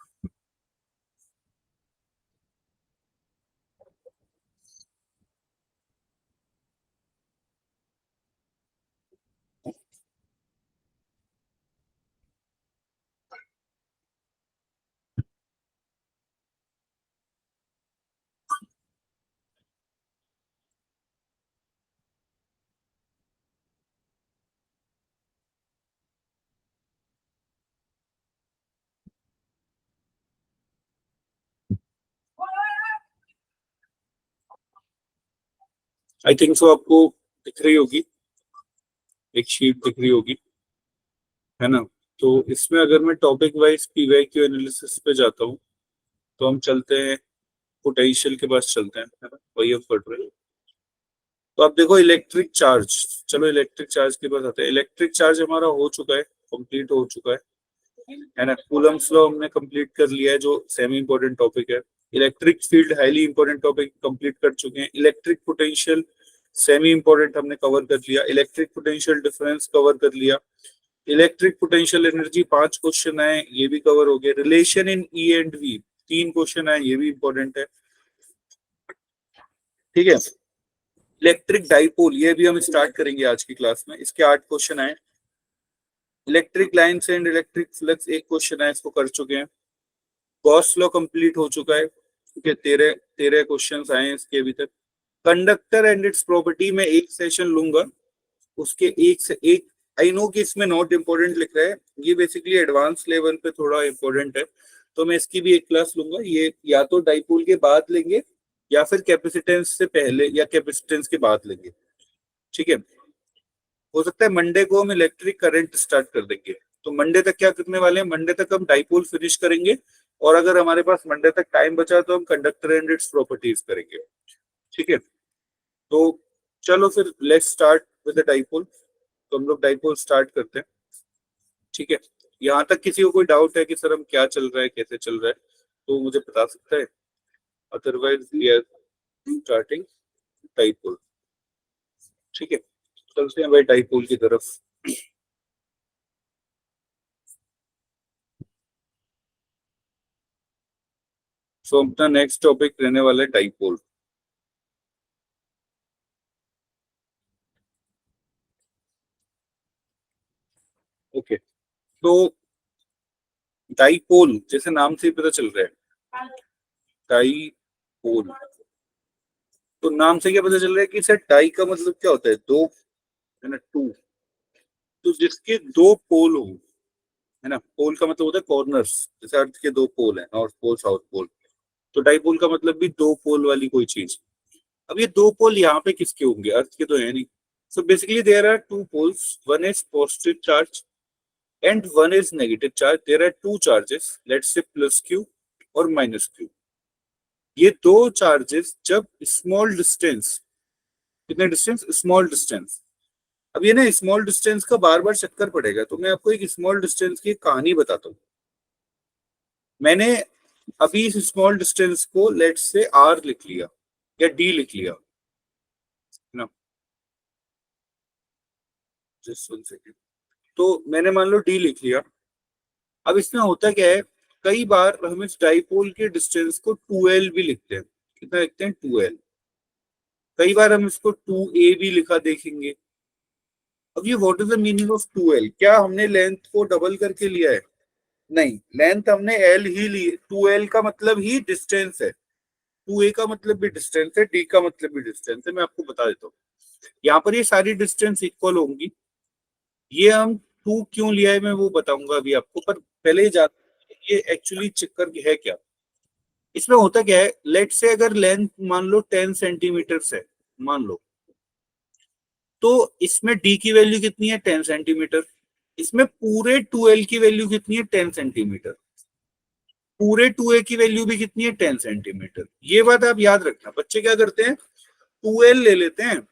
I think so आपको दिख रही होगी, एक शीट दिख रही होगी, है ना। तो इसमें अगर मैं टॉपिक वाइज पीवाईक्यू एनालिसिस पे जाता हूँ, तो हम चलते हैं पोटेंशियल के पास चलते हैं, है ना, वही हम पढ़ रहे हैं। तो आप देखो इलेक्ट्रिक चार्ज, चलो इलेक्ट्रिक चार्ज के पास आते हैं। इलेक्ट्रिक चार्ज हमारा हो चुका है, कंप्लीट हो चुका है ना। कूलम्स लॉ हमने कंप्लीट कर लिया है, जो सेमी इंपॉर्टेंट टॉपिक है। Electric field highly important topic complete कर चुके हैं। इलेक्ट्रिक पोटेंशियल सेमी इंपॉर्टेंट हमने कवर कर लिया। इलेक्ट्रिक पोटेंशियल डिफरेंस कवर कर लिया। इलेक्ट्रिक पोटेंशियल एनर्जी 5 क्वेश्चन आए, ये भी कवर हो गए। Relation in E and V 3 question आए, ये भी इंपॉर्टेंट है, ठीक है। इलेक्ट्रिक डाइपोल ये भी हम स्टार्ट करेंगे आज की क्लास में, इसके 8 क्वेश्चन आए। Electric lines and electric flux एक क्वेश्चन है, इसको कर चुके हैं। गॉस लॉ कंप्लीट हो चुका है, ठीक है। 13 क्वेश्चन आए हैं इसके अभी तक। कंडक्टर एंड इट्स प्रॉपर्टी में एक सेशन लूंगा, उसके एक से एक। आई नो कि इसमें नॉट इम्पोर्टेंट लिख रहा है, ये बेसिकली एडवांस लेवल पे थोड़ा इम्पोर्टेंट है, तो मैं इसकी भी एक क्लास लूंगा। ये या तो डाइपोल के बाद लेंगे, या फिर कैपेसिटेंस से पहले या कैपेसिटेंस के बाद लेंगे, ठीक है। हो सकता है मंडे को हम इलेक्ट्रिक करंट स्टार्ट कर देंगे। तो मंडे तक क्या करने वाले हैं, मंडे तक हम डाइपोल फिनिश करेंगे, और अगर हमारे पास मंडे तक टाइम बचा तो हम कंडक्टर एंड इट्स प्रॉपर्टीज करेंगे, ठीक है। तो चलो फिर let's start with the dipole. तो हम लोग डाइपोल स्टार्ट करते हैं, ठीक है। यहाँ तक किसी को कोई डाउट है कि सर हम क्या चल रहा है, कैसे चल रहा है, तो मुझे बता सकता है। Otherwise we are starting dipole, ठीक है। चलते हैं भाई डाइपोल की तरफ। सो अपना नेक्स्ट टॉपिक रहने वाला है डाइपोल। ओके, तो डाइपोल जैसे नाम से ही पता चल रहा है, डाइपोल। तो नाम से क्या पता चल रहा है कि सर डाई का मतलब क्या होता है, दो, है ना, टू। तो जिसके दो पोल हो, है ना, पोल का मतलब होता है कॉर्नर्स, जैसे अर्थ के दो पोल है, नॉर्थ पोल साउथ पोल। तो डाइपोल का मतलब भी दो पोल वाली कोई चीज। अब ये दो पोल यहाँ पे किसके होंगे, अर्थ के तो है नहीं। So basically there are two poles, one is positive charge and one is negative charge. There are two charges, let's say plus q और माइनस क्यू। ये दो चार्जेस जब स्मॉल डिस्टेंस, कितने डिस्टेंस, स्मॉल डिस्टेंस। अब ये ना small distance का बार बार चक्कर पड़ेगा, तो मैं आपको एक स्मॉल डिस्टेंस की कहानी बताता हूँ। मैंने अभी इस स्मॉल डिस्टेंस को लेट्स से आर लिख लिया या डी लिख लिया, है ना, जस्ट वन सेकेंड। तो मैंने मान लो डी लिख लिया। अब इसमें होता क्या है, कई बार हम इस डाइपोल के डिस्टेंस को 2l भी लिखते हैं। कितना लिखते हैं, 2l। कई बार हम इसको 2a भी लिखा देखेंगे। अब ये what is the meaning of 2l, क्या हमने लेंथ को डबल करके लिया है, नहीं, लेंथ हमने l ही ली। 2l का मतलब ही डिस्टेंस है, 2a का मतलब भी डिस्टेंस है, d का मतलब भी डिस्टेंस है। मैं आपको बता देता हूँ, यहाँ पर ये सारी डिस्टेंस इक्वल होंगी। ये हम 2 क्यों लिया है मैं वो बताऊंगा अभी आपको, पर पहले ही जाते हैं, ये एक्चुअली चक्कर है क्या। इसमें होता क्या है, लेट से अगर लेंथ मान लो 10 सेंटीमीटर है, मान लो, तो इसमें डी की वैल्यू कितनी है, 10 सेंटीमीटर। इसमें पूरे 2l की वैल्यू कितनी है, 10 सेंटीमीटर। पूरे 2a की वैल्यू भी कितनी है, 10 सेंटीमीटर। ये बात आप याद रखना। बच्चे क्या करते हैं, 2l ले लेते हैं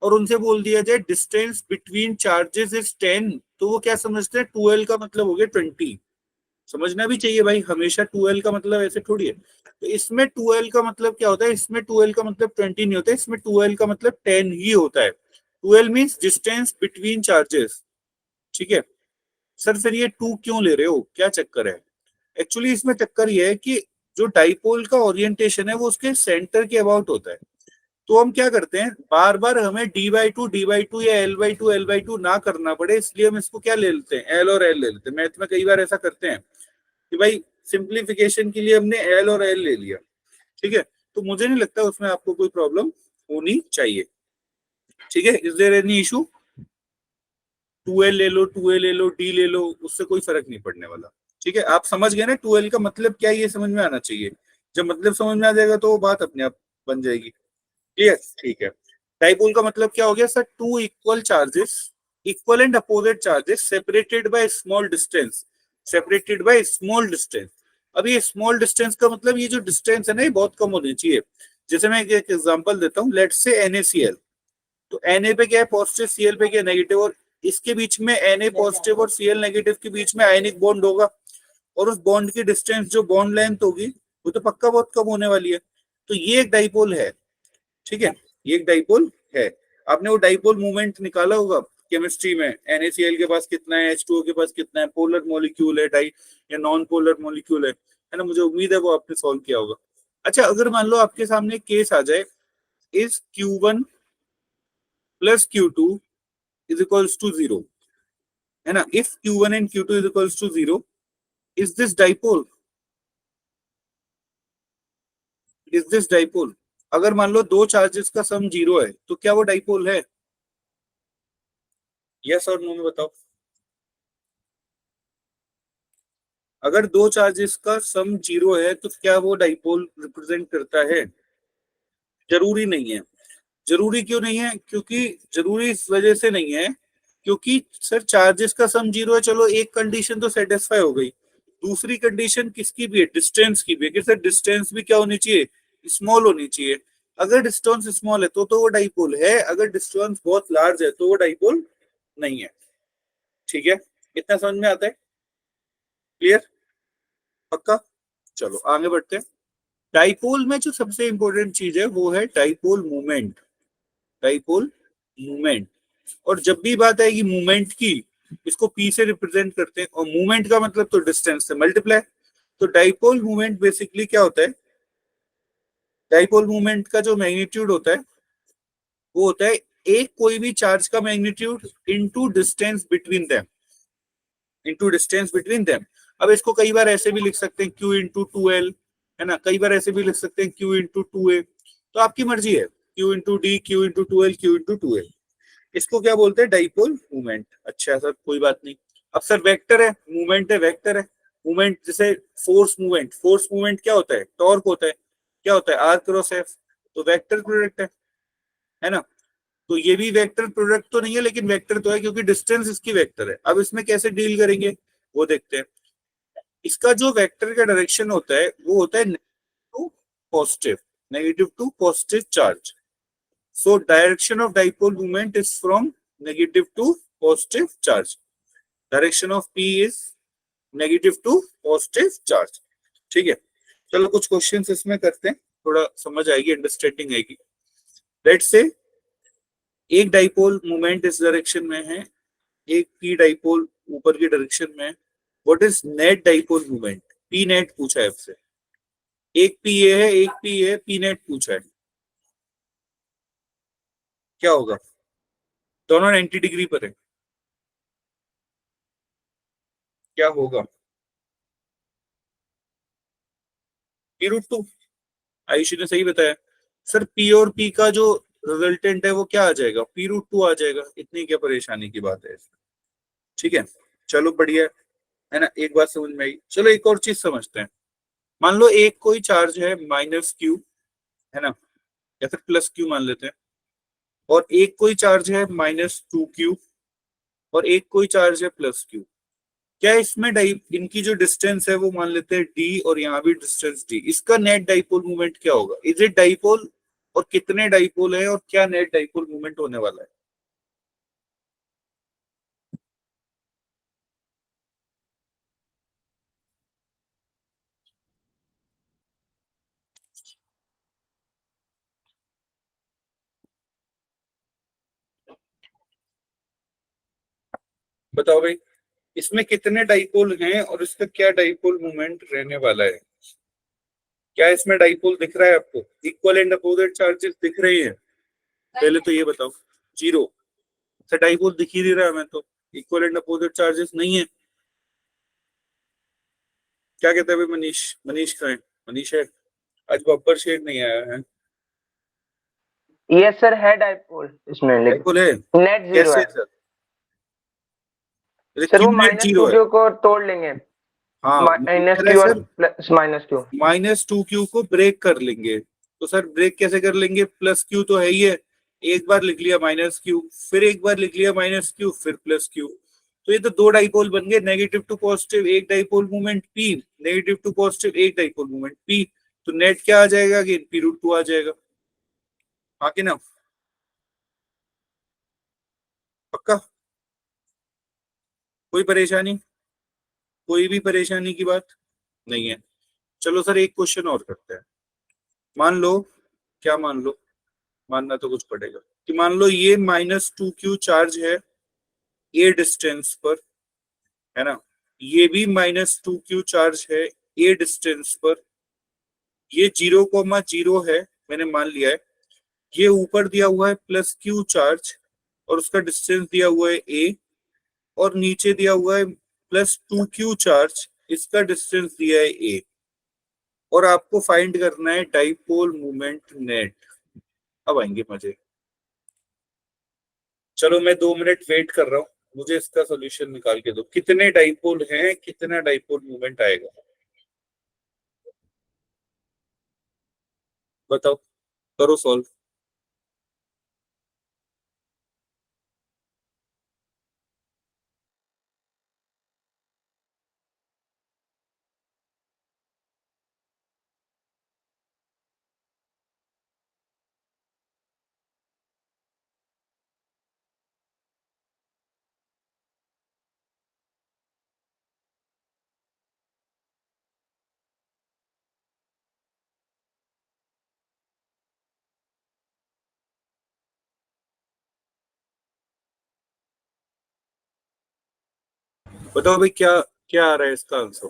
और उनसे बोल दिया जाए डिस्टेंस बिटवीन चार्जेस इज 10, तो वो क्या समझते हैं, 2l का मतलब हो गया 20। समझना भी चाहिए भाई, हमेशा 2l का मतलब ऐसे थोड़ी है। तो इसमें 2l का मतलब क्या होता है, इसमें 2l का मतलब 20 नहीं होता, इसमें 2l का मतलब 10 ही होता है। 2l means distance between charges, ठीक है। सर फिर ये 2 क्यों ले रहे हो, क्या चक्कर है। एक्चुअली इसमें चक्कर ये है कि जो डाइपोल का ओरिएंटेशन है वो उसके सेंटर के अबाउट होता है। तो हम क्या करते हैं, बार बार हमें डी बाई टू या एल बाई टू ना करना पड़े, इसलिए हम इसको क्या ले लेते हैं, एल और एल ले लेते हैं। मैथ में कई बार ऐसा करते हैं कि भाई सिंप्लीफिकेशन के लिए हमने एल और एल ले लिया, ठीक है। तो मुझे नहीं लगता उसमें आपको कोई प्रॉब्लम होनी चाहिए, ठीक है। Is there any issue? 2L ले लो, 2A ले लो, डी ले लो, उससे कोई फर्क नहीं पड़ने वाला, ठीक है। आप समझ गए ना 2L का मतलब क्या है, ये समझ में आना चाहिए। जब मतलब समझ में आ जाएगा तो वो बात अपने आप बन जाएगी। क्लियर? ठीक है। डाइपोल का मतलब क्या हो गया sir? Two equal charges, equal and opposite charges separated by small distance, separated by small distance. अब ये स्मॉल डिस्टेंस का मतलब ये जो डिस्टेंस है ना, ये बहुत कम होनी चाहिए। जैसे मैं एक एग्जांपल देता हूँ, लेट्स से NaCl। तो Na पे क्या है पॉजिटिव, Cl पे क्या नेगेटिव, और इसके बीच में Na पॉजिटिव और Cl नेगेटिव के बीच में आयनिक बॉन्ड होगा, और उस बॉन्ड की डिस्टेंस जो बॉन्ड लेंथ होगी वो तो पक्का बहुत कम होने वाली है। तो ये एक डाइपोल है, ठीक है, ये एक डाइपोल है। आपने वो डाइपोल मूवमेंट निकाला होगा केमिस्ट्री में, NaCl के पास कितना है, H2O के पास कितना है, पोलर मॉलिक्यूल है, डाई या नॉन पोलर मॉलिक्यूल है ना। मुझे उम्मीद है वो आपने सॉल्व किया होगा। अच्छा, अगर मान लो आपके सामने केस आ जाए, is Q1 plus Q2 is equals to zero, है ना। If Q1 and Q2 is equals to zero, is this dipole, is this dipole? अगर मान लो दो चार्जेस का सम जीरो है तो क्या वो डाइपोल है? यस और नो में बताओ। अगर दो चार्जेस का सम जीरो है तो क्या वो डाइपोल रिप्रेजेंट करता है? जरूरी नहीं है। जरूरी क्यों नहीं है? क्योंकि जरूरी इस वजह से नहीं है क्योंकि सर चार्जेस का सम जीरो है, चलो एक कंडीशन तो सेटिस्फाई हो गई। दूसरी कंडीशन किसकी भी है? डिस्टेंस की भी है कि सर डिस्टेंस भी क्या होनी चाहिए? स्मॉल होनी चाहिए। अगर डिस्टेंस स्मॉल है तो वो डाइपोल है, अगर डिस्टेंस बहुत लार्ज है तो वो डाइपोल नहीं है, ठीक है। इतना समझ में आता है? क्लियर? पक्का? चलो आगे बढ़ते हैं। डाइपोल में जो सबसे इंपॉर्टेंट चीज है वो है डाइपोल मूवमेंट, डाइपोल मूवमेंट। और जब भी बात आएगी मूवमेंट की, इसको पी से रिप्रेजेंट करते हैं, और मूवमेंट का मतलब तो डिस्टेंस से मल्टीप्लाई। तो डाइपोल मूवमेंट बेसिकली क्या होता है? डाइपोल मूवमेंट का जो मैग्नीट्यूड होता है वो होता है एक कोई भी चार्ज का magnitude into distance between them, into distance between them. अब इसको कई बार ऐसे भी लिख सकते हैं Q इंटू टू एल, है ना। कई बार ऐसे भी लिख सकते हैं Q इंटू टू ए, तो आपकी मर्जी है। Q into D, Q into two L, Q into two A. इसको क्या बोलते हैं? Dipole movement. अच्छा सर कोई बात नहीं। अब सर वेक्टर है, मूवमेंट है, वेक्टर है। मूवमेंट जैसे फोर्स मूवमेंट, फोर्स मूवमेंट क्या होता है? टॉर्क होता है। क्या होता है? R cross F. तो वेक्टर प्रोडक्ट है ना। तो ये भी वेक्टर प्रोडक्ट तो नहीं है लेकिन वेक्टर तो है क्योंकि डिस्टेंस इसकी वेक्टर है। अब इसमें कैसे डील करेंगे वो देखते हैं। इसका जो वेक्टर का डायरेक्शन होता है वो होता है to positive, negative to positive charge. So direction of dipole moment is from negative to positive charge. Direction of P is negative to positive charge. ठीक है। चलो कुछ क्वेश्चंस इसमें करते हैं, थोड़ा समझ आएगी, अंडरस्टैंडिंग आएगी। लेट्स से एक डाइपोल मोमेंट इस डायरेक्शन में है, एक पी डाइपोल ऊपर की डायरेक्शन में है। What is net dipole moment? P net पूछा है आपसे। एक पी ए है, एक पी है, पी नेट पूछा है। क्या होगा? दोनों 90 डिग्री पर है, क्या होगा? P root to. आयुषी ने सही बताया। सर पी और पी का जो रिजल्टेंट है वो क्या आ जाएगा? पी रूट टू आ जाएगा। इतनी क्या परेशानी की बात है इसमें? ठीक है, चलो बढ़िया है ना। एक बात समझ में आई। चलो एक और चीज समझते हैं। मान लो एक कोई चार्ज है -Q, है ना, या फिर +Q मान लेते हैं, और एक कोई चार्ज है -2Q, और एक कोई चार्ज है +Q। क्या इसमें इनकी जो डिस्टेंस है वो मान लेते हैं d, और यहाँ भी डिस्टेंस d। इसका नेट डाइपोल मूवमेंट क्या होगा? Is it dipole? और कितने डाइपोल है और क्या नेट डाइपोल मूवमेंट होने वाला है? बताओ भाई। इसमें कितने डाइपोल हैं और इसका क्या डाइपोल मोमेंट रहने वाला है? क्या इसमें डाइपोल दिख रहा है आपको? इक्वल एंड अपोजिट चार्जेस दिख रहे हैं? पहले तो ये बताओ। जीरो। सर डाइपोल दिख ही नहीं रहा हमें तो। इक्वल एंड अपोजिट चार्जेस नहीं है। क्या कहते हैं भाई मनीष? मनीष कहाँ है? मनीष है? आज बब्बर शेड नहीं आया है। यस सर, है डाइपोल इसमें, डाइपोल है? लेकिन नेट जीरो कैसे है सर? अरे सर। वो q net minus zero to है? क्यू को तोड़ लेंगे, हाँ मुझे कह माइनस रहा है क्यू और sir plus minus Q. Minus two Q को ब्रेक कर लेंगे। तो सर ब्रेक कैसे कर लेंगे? प्लस क्यू तो है ही है। एक बार लिख लिया माइनस क्यू, फिर एक बार लिख लिया माइनस क्यू, फिर प्लस क्यू। तो ये तो दो डाइपोल बन गए, नेगेटिव टू पॉजिटिव एक dipole movement P, negative to positive एक डाइपोल मूवमेंट पी। तो नेट क्या आ जाएगा? अगेन पी रूट टू आ जाएगा। हाँ कि ना? पक्का? कोई परेशानी? कोई भी परेशानी की बात नहीं है? चलो सर एक क्वेश्चन और करते हैं। मान लो, क्या मान लो, मानना तो कुछ पड़ेगा कि मान लो ये माइनस टू क्यू चार्ज है ए डिस्टेंस पर, है ना? ये भी माइनस टू क्यू चार्ज है ए डिस्टेंस पर। ये 0,0 है, मैंने मान लिया है। ये ऊपर दिया हुआ है प्लस क्यू चार्ज और उसका डिस्टेंस दिया हुआ है ए, और नीचे दिया हुआ है प्लस टू क्यू चार्ज, इसका डिस्टेंस दिया है ए। और आपको फाइंड करना है डाइपोल मोमेंट नेट। अब आएंगे मजे। चलो मैं 2 मिनट वेट कर रहा हूँ, मुझे इसका सोल्यूशन निकाल के दो। कितने डाइपोल हैं, कितना डाइपोल मूवमेंट आएगा? बताओ, करो सॉल्व। बताओ भाई, क्या क्या आ रहा है इसका आंसर?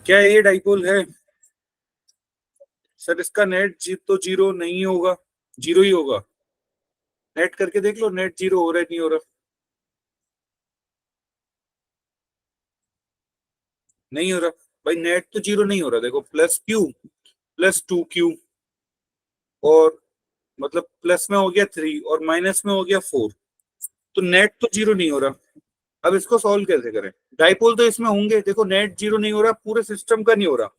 क्या ये डाइपोल है? सर इसका नेट तो जीरो नहीं होगा, जीरो ही होगा। नेट करके देख लो, नेट जीरो हो रहा है नहीं हो रहा? नहीं हो रहा भाई, नेट तो जीरो नहीं हो रहा। देखो plus Q plus two Q, और मतलब प्लस में हो गया 3 और माइनस में हो गया 4, तो नेट तो जीरो नहीं हो रहा। अब इसको सॉल्व कैसे करें? डाइपोल तो इसमें होंगे, देखो नेट जीरो नहीं हो रहा, पूरे सिस्टम का नहीं हो रहा,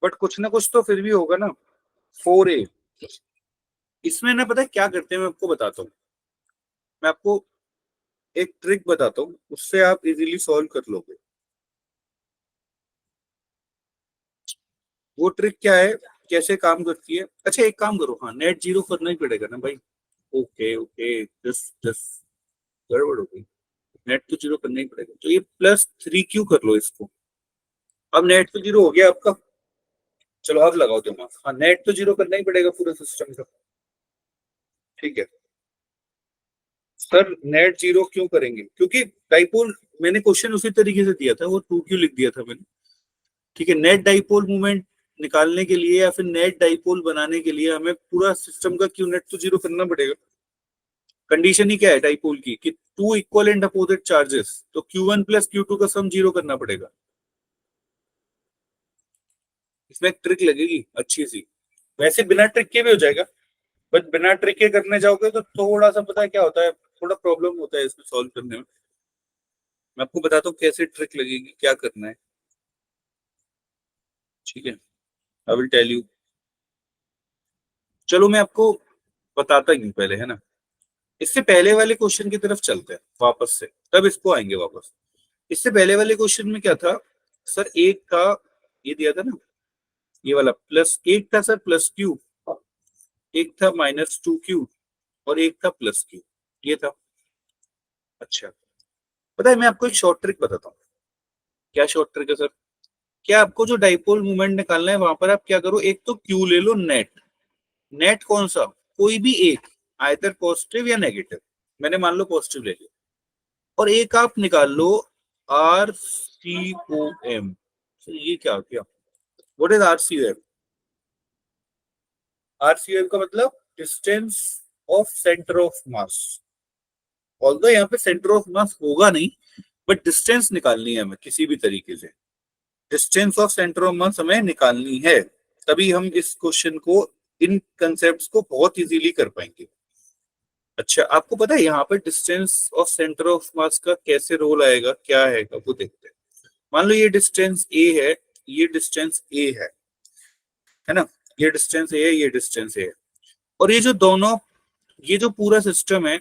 बट कुछ ना कुछ तो फिर भी होगा ना। 4a। इसमें ना पता है क्या करते हैं, मैं आपको बताता हूँ। मैं आपको एक ट्रिक बताता हूँ, उससे आप इजीली सॉल्व कर लोगे। वो ट्रिक क्या है, कैसे काम करती है? अच्छा एक काम करो, हाँ नेट जीरो करना ही पड़ेगा ना भाई। ओके ओके, जस्ट जस्ट गड़बड़ हो गई। नेट तो जीरो करना ही पड़ेगा, तो ये प्लस 3 क्यू कर लो इसको। अब नेट तो जीरो हो गया आपका। चलो अब लगाओ दिमाग। हाँ नेट तो जीरो करना ही पड़ेगा पूरे सिस्टम का। ठीक है सर, नेट जीरो क्यों करेंगे? क्योंकि डाइपोल, मैंने क्वेश्चन उसी तरीके से दिया था, वो 2 क्यू लिख दिया था मैंने। ठीक है, नेट डाइपोल मूवमेंट निकालने के लिए या फिर नेट डाइपोल बनाने के लिए हमें पूरा सिस्टम का क्यू नेट तो जीरो करना पड़ेगा। कंडीशन ही क्या है डाइपोल की कि two equal and opposite charges, तो Q1 प्लस Q2 का सम जीरो करना पड़ेगा। इसमें एक ट्रिक लगेगी अच्छी सी। वैसे बिना ट्रिक के भी हो जाएगा, बट बिना ट्रिक के करने जाओगे तो थोड़ा सा पता है क्या होता है, थोड़ा प्रॉब्लम होता है इसमें सॉल्व करने में। मैं आपको बताता हूँ कैसे ट्रिक लगेगी, क्या करना है। ठीक है, आई विल टेल यू। चलो मैं आपको बताता ही हूँ पहले, है ना? इससे पहले वाले क्वेश्चन की तरफ चलते हैं वापस से, तब इसको आएंगे वापस। इससे पहले वाले क्वेश्चन में क्या था? सर एक था, ये दिया था ना, ये वाला प्लस एक था सर प्लस क्यू, एक था माइनस टू क्यू, और एक था प्लस क्यू, ये था। अच्छा, पता है मैं आपको एक शॉर्ट ट्रिक बताता हूँ। क्या शॉर्ट ट्रिक है सर? क्या आपको जो डाइपोल मोमेंट निकालना है वहां पर आप क्या करो, एक तो क्यू ले लो नेट। नेट कौन सा? कोई भी एक, आइदर पॉजिटिव या नेगेटिव। मैंने मान लो पॉजिटिव ले लिया। और एक आप निकाल लो आर सी ओ एम। ये क्या क्या what is r C O M? R C O M का मतलब distance of centre of mass. Although यहाँ पे सेंटर ऑफ मास होगा नहीं, बट डिस्टेंस निकालनी है हमें किसी भी तरीके से। डिस्टेंस ऑफ सेंटर ऑफ मास हमें निकालनी है, तभी हम इस क्वेश्चन को, इन कंसेप्ट्स को बहुत इजीली कर पाएंगे। अच्छा, आपको पता है यहाँ पर डिस्टेंस ऑफ सेंटर ऑफ मास का कैसे रोल आएगा, क्या है वो देखते हैं। मान लो ये डिस्टेंस ए है, ये डिस्टेंस ए है ना, ये डिस्टेंस ए है, ये डिस्टेंस ए है। और ये जो दोनों, ये जो पूरा सिस्टम है,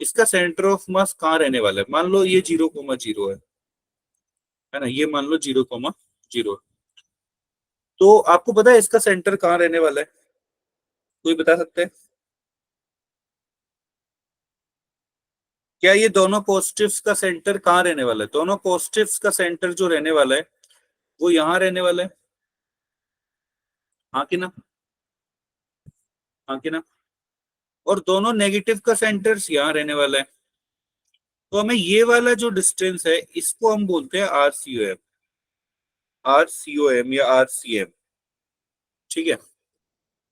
इसका सेंटर ऑफ मास कहाँ रहने वाला है? मान लो ये 0,0 है ना, ये मान लो 0,0। तो आपको पता है इसका सेंटर कहाँ रहने वाला है? कोई बता सकता है? क्या ये दोनों पॉजिटिव्स का सेंटर कहाँ रहने वाला है? दोनों पॉजिटिव्स का सेंटर जो रहने वाला है वो यहाँ रहने वाला है। हाँ कि ना? हाँ कि ना? और दोनों नेगेटिव का सेंटर यहाँ रहने वाला है। तो हमें ये वाला जो डिस्टेंस है इसको हम बोलते हैं r C O M. R C O M या आर सी एम, ठीक है।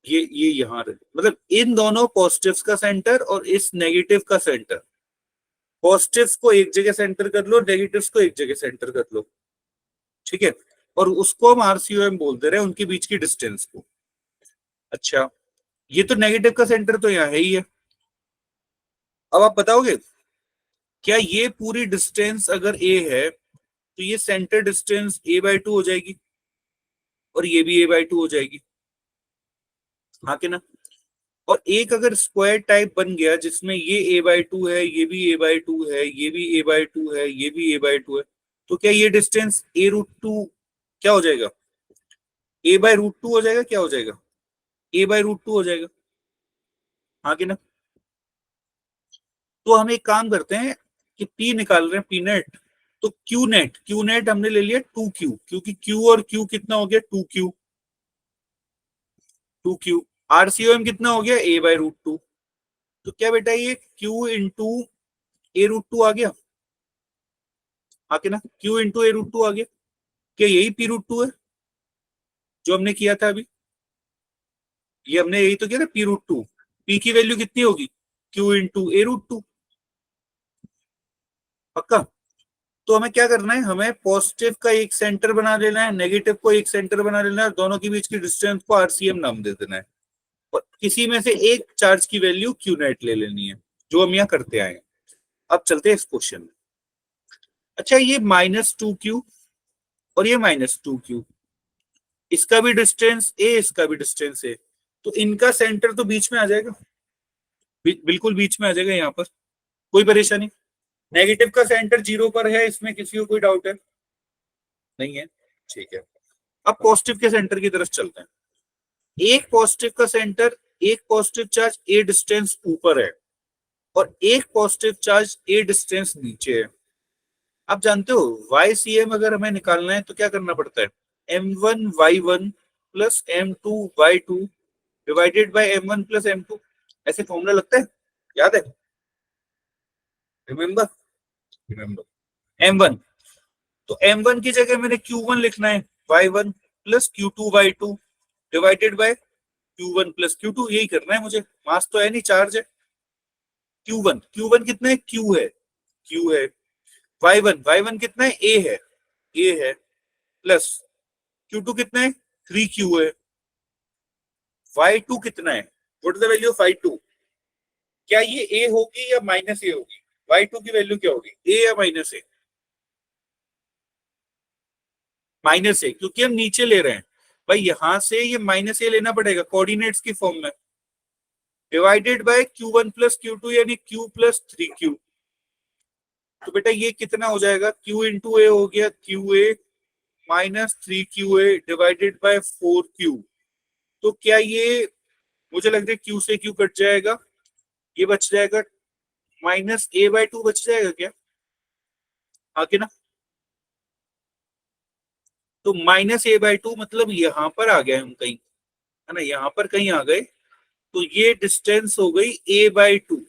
ये यहाँ मतलब इन दोनों पॉजिटिव्स का सेंटर और इस नेगेटिव का सेंटर। पॉजिटिव्स को एक जगह सेंटर कर लो, नेगेटिव्स को एक जगह सेंटर कर लो, ठीक है। और उसको हम आरसीओएम बोलते रहे, उनके बीच की डिस्टेंस को। अच्छा, ये तो नेगेटिव का सेंटर तो यहाँ है ही है। अब आप बताओगे क्या ये पूरी डिस्टेंस अगर ए है तो ये सेंटर डिस्टेंस a/2 हो जाएगी और ये भी a/2 हो जाएगी, हाँ कि ना? और एक अगर स्क्वायर टाइप बन गया जिसमें ये a/2 है, ये भी a/2 है, ये भी a/2 है, ये भी a/2 है, तो क्या ये डिस्टेंस a√2 क्या हो जाएगा? a/√2 हो जाएगा, क्या हो जाएगा? a/√2 हो जाएगा, हाँ कि ना? तो हम एक काम करते हैं कि पी निकाल रहे हैं, पी नेट। तो क्यू नेट हमने ले लिया 2q, क्योंकि q और q कितना हो गया? 2q। 2q आरसीओएम कितना हो गया? a/√2। तो क्या बेटा ये q इंटू a√2 आ गया, आके ना? q इंटू a√2 आ गया। क्या यही p√2 है जो हमने किया था अभी? ये हमने यही तो किया था p√2। p की वैल्यू कितनी होगी? q इंटू a√2, पक्का? तो हमें क्या करना है, हमें पॉजिटिव का एक सेंटर बना लेना है, नेगेटिव को एक सेंटर बना लेना है, दोनों के बीच की डिस्टेंस को आरसीएम नाम दे देना है, और किसी में से एक चार्ज की वैल्यू क्यू नेट ले लेनी है, जो हम यहाँ करते आए हैं। अब चलते हैं इस क्वेश्चन में। अच्छा, ये -2q और ये -2q, इसका भी डिस्टेंस ए, इसका भी डिस्टेंस ए, तो इनका सेंटर तो बीच में आ जाएगा, बिल्कुल बीच में आ जाएगा यहाँ पर, कोई परेशानी? नेगेटिव का सेंटर 0 पर है, इसमें किसी को कोई डाउट है? नहीं है, ठीक है। अब पॉजिटिव के सेंटर की तरफ चलते हैं। एक पॉजिटिव का सेंटर, एक पॉजिटिव चार्ज ए डिस्टेंस ऊपर है और एक पॉजिटिव चार्ज ए डिस्टेंस नीचे है। आप जानते हो YCM अगर हमें निकालना है तो क्या करना पड़ता है? M1Y1 plus M2Y2 divided by M1 plus M2, ऐसे फॉर्मूला लगता है, याद है? Remember, remember M1। तो M1 की जगह मैंने Q1 लिखना है, Y1 plus Q2Y2 divided by Q1 plus Q2, यही करना है मुझे, मास तो है नहीं, चार्ज है। Q1 कितना है? Q है, Q है। Y1 कितना है? A है, A है, प्लस Q2 कितना है? 3Q है। Y2 कितना है? What is the value of Y2? क्या ये A होगी या माइनस A होगी? Y2 की वैल्यू क्या होगी, A या माइनस A? माइनस A, क्योंकि हम नीचे ले रहे हैं भाई, यहां से ये माइनस A लेना पड़ेगा कोऑर्डिनेट्स की फॉर्म में, divided by Q1 plus Q2 यानी Q प्लस 3Q। तो बेटा ये कितना हो जाएगा? Q इंटू ए हो गया QA minus 3QA divided by 4Q। तो क्या ये, मुझे लग रहा है Q से Q कट जाएगा, ये बच जाएगा -A/2 बच जाएगा क्या, आगे ना? तो -a/2 मतलब यहाँ पर आ गए हम कहीं, है ना, यहाँ पर कहीं आ गए, तो ये डिस्टेंस हो गई a/2,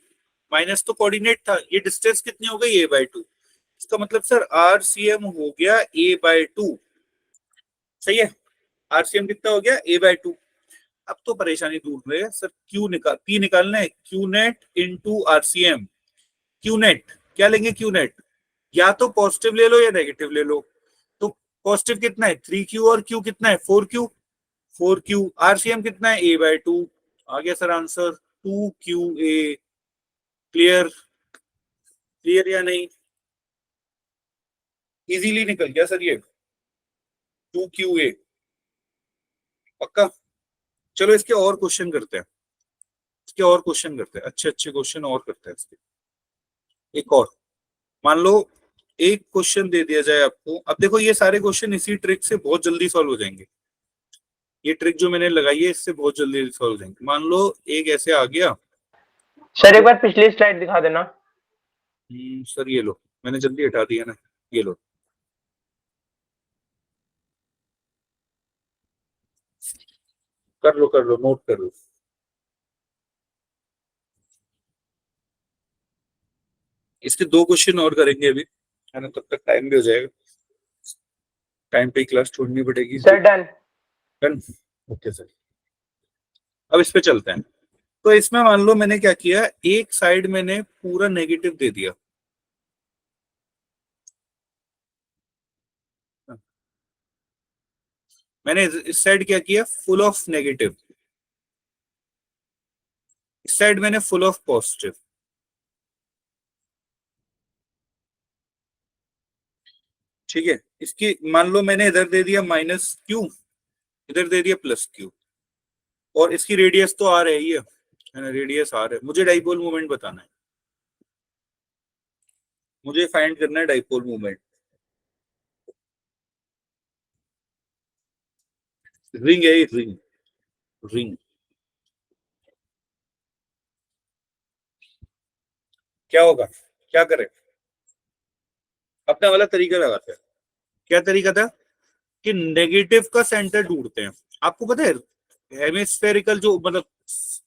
माइनस तो कोऑर्डिनेट था, ये डिस्टेंस कितनी हो गई a/2, इसका मतलब सर RCM हो गया a/2, सही है, RCM कितना हो गया a/2। अब तो परेशानी दूर रहे सर, P निकालना है, Q net into RCM। Q net क्या लेंगे, Q नेट या तो पॉजिटिव ले लो या नेगेटिव ले लो, तो पॉजिटिव कितना है 3Q और Q कितना है 4Q, 4Q, RCM कितना है a/2, आ गया sir answer 2QA। Clear, clear या नहीं, इजीली निकल गया सर ये 2QA, पक्का। चलो इसके और क्वेश्चन करते हैं, इसके और क्वेश्चन करते हैं, अच्छे अच्छे क्वेश्चन और करते हैं इसके। एक और मान लो एक क्वेश्चन दे दिया जाए आपको, अब देखो ये सारे क्वेश्चन इसी ट्रिक से बहुत जल्दी सॉल्व हो जाएंगे, ये ट्रिक जो मैंने लगाई है इससे बहुत जल्दी सॉल्व हो जाएंगे। मान लो एक ऐसे आ गया सर एक बार पिछली स्लाइड दिखा देना। सर ये लो, मैंने जल्दी हटा दिया ना, ये लो, कर लो नोट कर लो। इसके 2 क्वेश्चन और करेंगे अभी, है ना, तब तक टाइम भी हो जाएगा, टाइम पे क्लास छोड़नी पड़ेगी sir done. Done, okay sir. अब इस पे चलते हैं। तो इसमें मान लो मैंने क्या किया, एक साइड मैंने पूरा नेगेटिव दे दिया, मैंने इस साइड क्या किया, फुल ऑफ नेगेटिव, इस साइड मैंने फुल ऑफ पॉजिटिव, ठीक है। इसकी मान लो मैंने इधर दे दिया -Q, इधर दे दिया +Q, और इसकी रेडियस तो आ रही है ना, रेडियस आ रहा है, मुझे डाइपोल मोमेंट बताना है, मुझे फाइंड करना है डाइपोल मोमेंट। रिंग है, रिंग, रिंग क्या होगा, क्या करें, अपना वाला तरीका लगाते हैं। क्या तरीका था कि नेगेटिव का सेंटर ढूंढते हैं, आपको पता है हेमिस्फेरिकल जो मतलब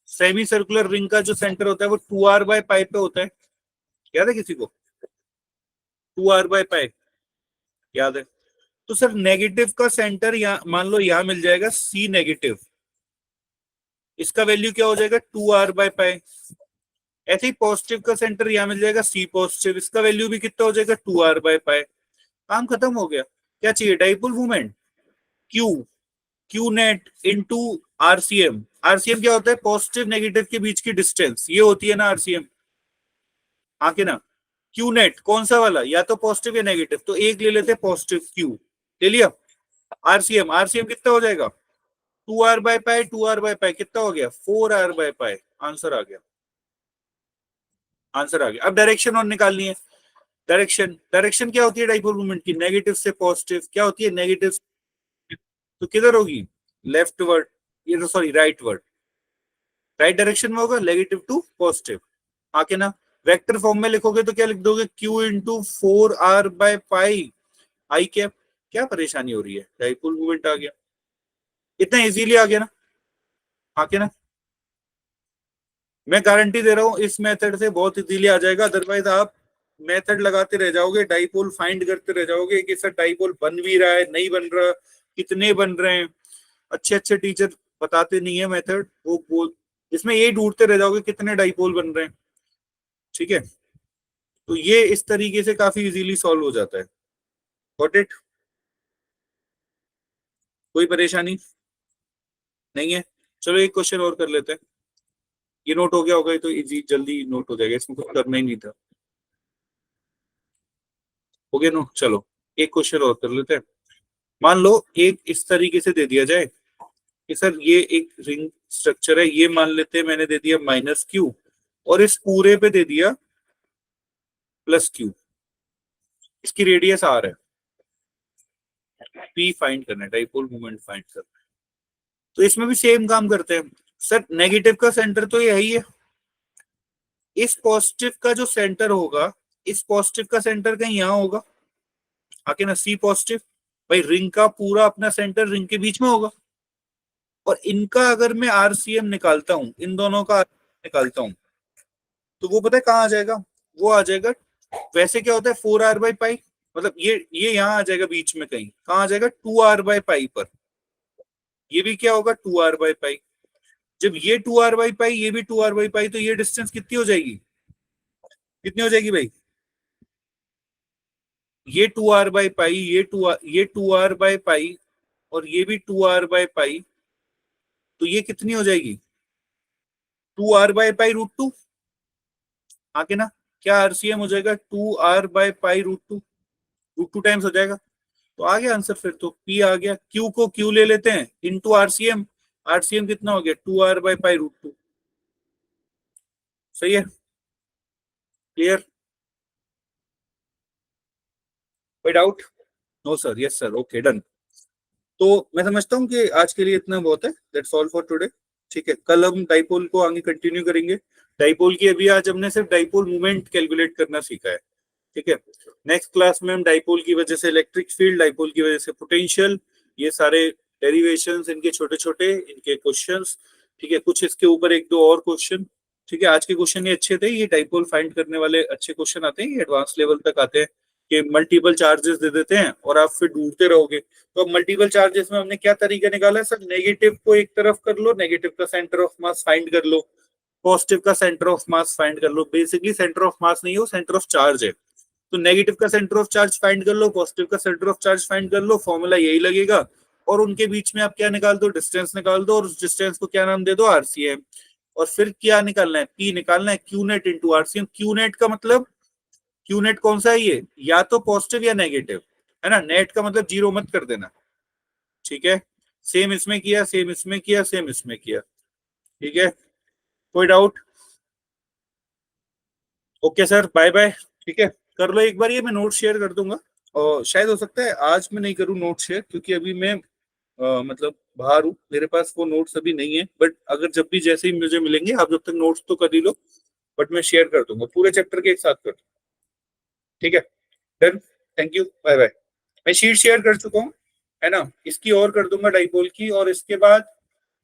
सेमी सर्कुलर रिंग का जो सेंटर होता है वो 2r/π पे होता है, याद है किसी को, 2r/π याद है। तो सर नेगेटिव का सेंटर यहाँ मान लो यहाँ मिल जाएगा C नेगेटिव, इसका वैल्यू क्या हो जाएगा 2r/π। ऐसे ही पॉजिटिव का सेंटर यहाँ मिल जाएगा C पॉजिटिव, इसका वैल्यू भी कितना हो जाएगा 2r/π। काम खत्म हो गया, क्या चाहिए, dipole movement, Q, Q net into RCM। RCM क्या होता है, पॉजिटिव नेगेटिव के बीच की डिस्टेंस, ये होती है ना RCM, आके ना। Q नेट कौन सा वाला, या तो पॉजिटिव या नेगेटिव, तो एक ले लेते हैं पॉजिटिव Q, ले लिया। RCM कितना हो जाएगा 2r/π, 2r/π कितना हो गया 4r/π, आंसर आ गया, आंसर आ गया। अब डायरेक्शन और निकालनी है, डायरेक्शन, डायरेक्शन क्या होती है डाइपोल मूवमेंट की, नेगेटिव से पॉजिटिव, क्या होती है नेगेटिव, तो किधर होगी लेफ्टवर्ड, ये तो सॉरी राइटवर्ड, राइट डायरेक्शन में होगा नेगेटिव टू पॉजिटिव, आके ना। वेक्टर फॉर्म में लिखोगे तो क्या लिख दोगे, Q इंटू 4r/π आई कैप। क्या परेशानी हो रही है, डाइपोल मूवमेंट आ गया, इतना इजीली आ गया ना, आके ना। मैं गारंटी दे रहा हूं इस मेथड से बहुत इजीली आ जाएगा, अदरवाइज आप मेथड लगाते रह जाओगे, डाइपोल फाइंड करते रह जाओगे कि सर डाइपोल बन भी रहा है नहीं बन रहा, कितने बन रहे हैं। अच्छे अच्छे टीचर बताते नहीं है मेथड, वो इसमें ये ढूंढते रह जाओगे कितने डाइपोल बन रहे हैं, ठीक है। तो ये इस तरीके से काफी इजीली सॉल्व हो जाता है, गॉट इट, कोई परेशानी नहीं है। चलो एक क्वेश्चन और कर लेते हैं, ये नोट हो गया होगा तो इजी जल्दी नोट हो जाएगा, इसमें कुछ करना ही नहीं था, हो गया नोट। चलो एक क्वेश्चन और कर लेते हैं। मान लो एक इस तरीके से दे दिया जाए कि सर ये एक रिंग स्ट्रक्चर है, ये मान लेते हैं मैंने दे दिया -Q, और इस पूरे पे दे दिया +Q, इसकी रेडियस R है, P फाइंड करना है, डाइपोल मोमेंट फाइंड करना है। तो इसमें भी सेम काम करते हैं सर, नेगेटिव का सेंटर तो यही है, इस पॉजिटिव का जो सेंटर होगा, इस पॉजिटिव का सेंटर कहीं यहाँ होगा, आके ना C पॉजिटिव, भाई रिंग का पूरा अपना सेंटर रिंग के बीच में होगा, और इनका अगर मैं आरसीएम निकालता हूं, इन दोनों का निकालता हूं, तो वो पता है कहाँ आ जाएगा, वो आ जाएगा, वैसे क्या होता है 4r/पाई, मतलब ये यहाँ आ जाएगा बीच में कहीं, कहाँ आ जाएगा 2r/पाई पर, ये भी क्या होगा 2r/पाई। जब ये 2r/पाई, ये भी 2r/पाई, तो ये डिस्टेंस कितनी हो जाएगी, कितनी हो जाएगी भाई, ये 2r/पाई, ये 2r/पाई, और ये भी 2r/पाई, तो ये कितनी हो जाएगी 2r/पाई√2, आके ना क्या आरसीएम हो जाएगा 2r/पाई√2, √2 टाइम्स हो जाएगा। तो आ गया आंसर, फिर तो P आ गया। Q को Q ले लेते हैं इनटू आरसीएम, आरसीएम कितना हो गया 2r/पाई√2। सही है, क्लियर, कोई doubt? No sir, yes sir, okay done. तो मैं समझता हूँ कि आज के लिए इतना बहुत है, दैट्स ऑल फॉर टुडे। ठीक है, कल हम डाइपोल को आगे कंटिन्यू करेंगे। डाइपोल की अभी आज हमने सिर्फ डाइपोल मूवमेंट कैलकुलेट करना सीखा है। ठीक है, नेक्स्ट क्लास में हम डाइपोल की वजह से इलेक्ट्रिक फील्ड, डाइपोल की वजह से पोटेंशियल, ये सारे डेरिवेशंस, इनके छोटे छोटे इनके क्वेश्चंस, ठीक है, कुछ इसके ऊपर एक दो और क्वेश्चन। ठीक है, आज के क्वेश्चन ये अच्छे थे, ये डाइपोल फाइंड करने वाले अच्छे क्वेश्चन आते हैं, ये एडवांस लेवल तक आते हैं कि मल्टीपल चार्जेस दे देते हैं और आप फिर ढूंढते रहोगे। तो अब मल्टीपल चार्जेस में हमने क्या तरीका निकाला है सर, नेगेटिव को एक तरफ कर लो, नेगेटिव का सेंटर ऑफ मास फाइंड कर लो, पॉजिटिव का सेंटर ऑफ मास फाइंड कर लो। बेसिकली सेंटर ऑफ मास नहीं हो, सेंटर ऑफ चार्ज है, तो नेगेटिव का सेंटर ऑफ चार्ज फाइंड कर लो, पॉजिटिव का सेंटर ऑफ चार्ज फाइंड कर लो, फॉर्मूला यही लगेगा। और उनके बीच में आप क्या निकाल दो, डिस्टेंस निकाल दो, और उस डिस्टेंस को क्या नाम दे दो, आरसीएम। और फिर क्या निकालना है, पी निकालना है, Q net into RCM. Q net का मतलब, क्यू नेट कौन सा है ये, या तो पॉजिटिव या नेगेटिव, है ना, नेट का मतलब जीरो मत कर देना। ठीक है, सेम इसमें किया, सेम इसमें किया, सेम इसमें किया। ठीक है, कोई doubt? Okay sir, bye bye. ठीक है, कर लो एक बार, ये मैं नोट शेयर कर दूंगा, और शायद हो सकता है आज मैं नहीं करूँ नोट शेयर, क्योंकि अभी मैं मतलब बाहर हूँ, मेरे पास वो नोट्स अभी नहीं है। बट अगर जब भी जैसे ही मुझे मिलेंगे, आप जब तक नोट्स तो कर ही लो, बट मैं शेयर कर दूंगा पूरे चैप्टर के एक साथ कर दूंगा। ठीक है, done, thank you, bye bye. मैं शीट शेयर कर चुका हूँ, है ना, इसकी और कर दूंगा डाइपोल की, और इसके बाद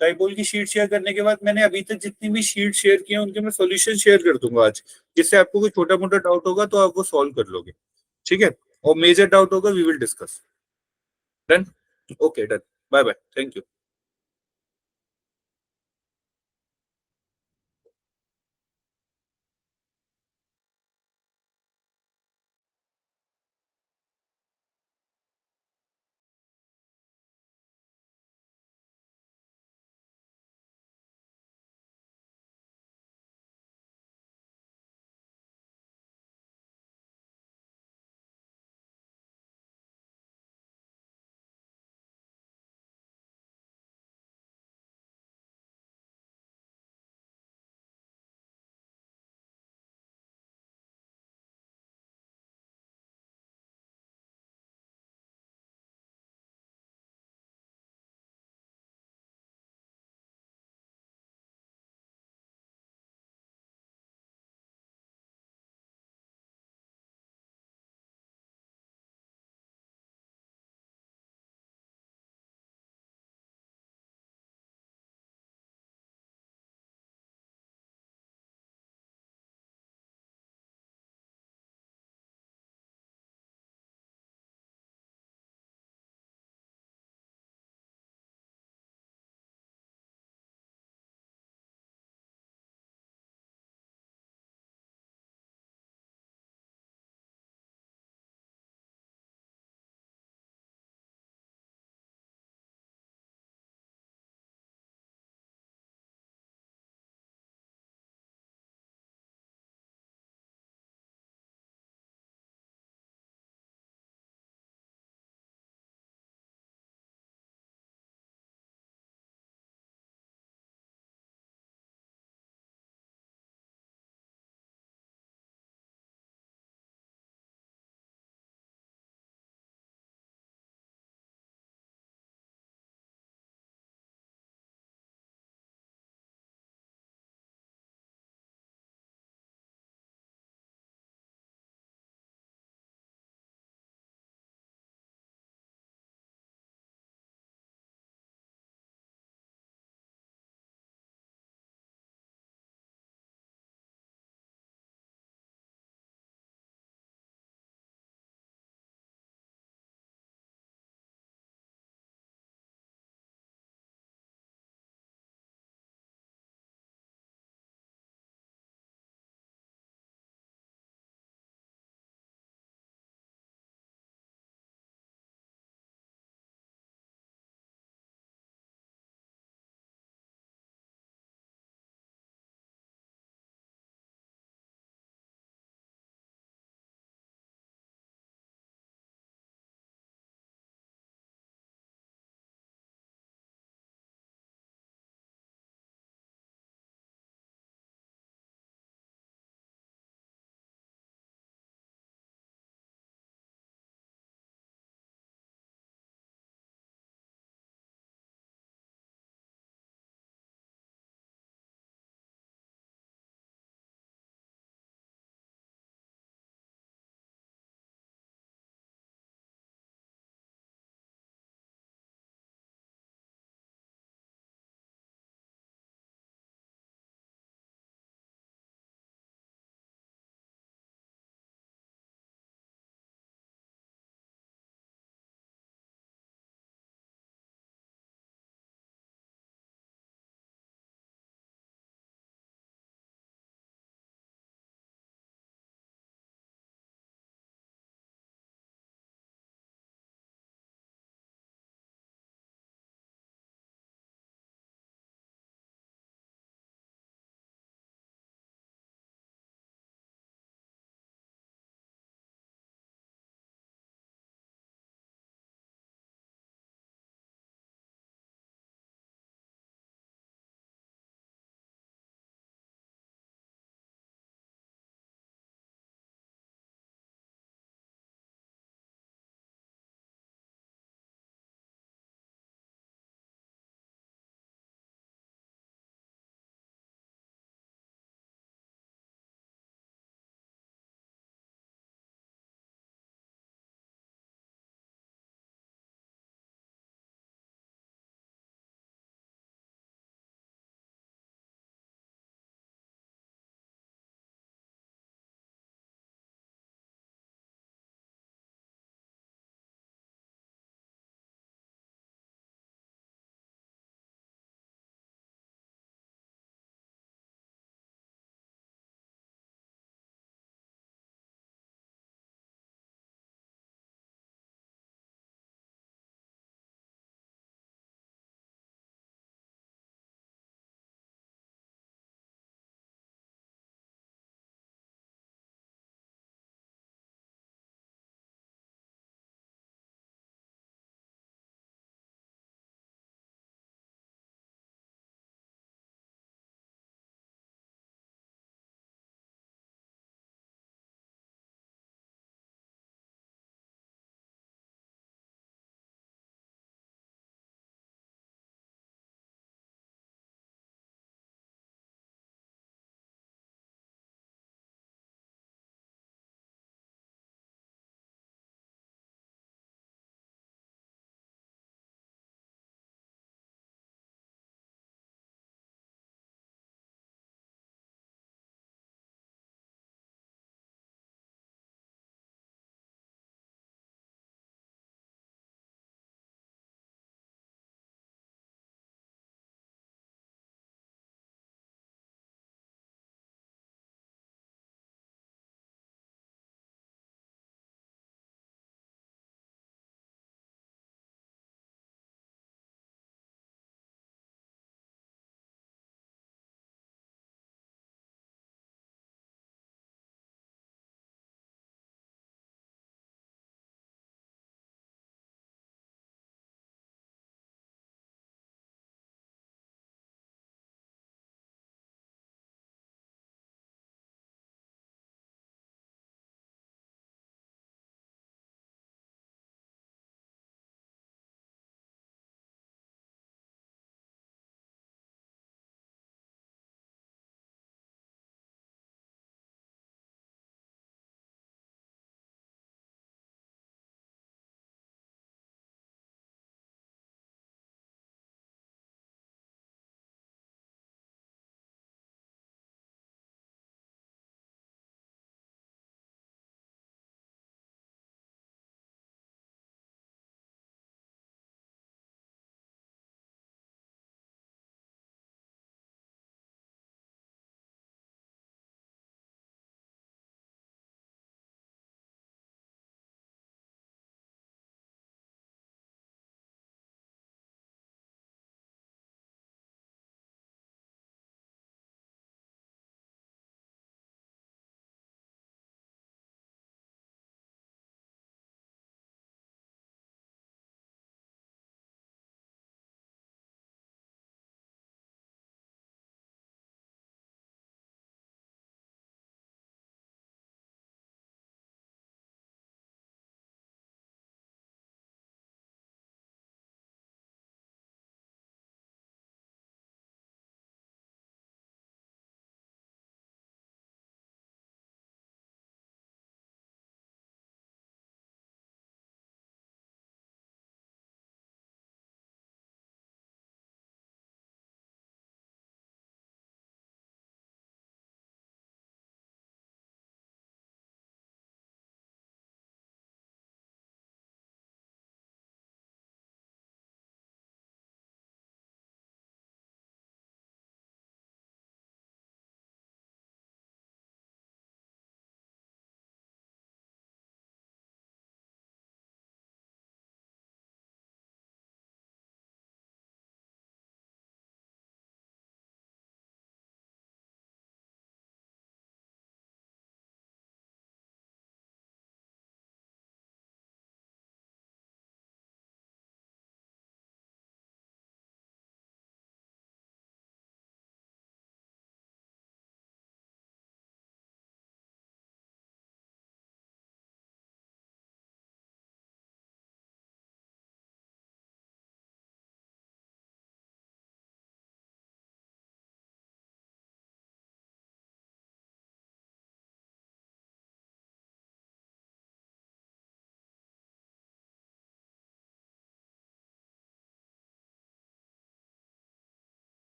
डाइपोल की शीट शेयर करने के बाद मैंने अभी तक जितनी भी शीट शेयर की है उनके मैं सॉल्यूशन शेयर कर दूंगा आज, जिससे आपको कोई छोटा मोटा डाउट होगा तो आप वो सॉल्व कर लोगे। ठीक है, और मेजर डाउट होगा we will discuss. Done, okay done, bye bye, thank you.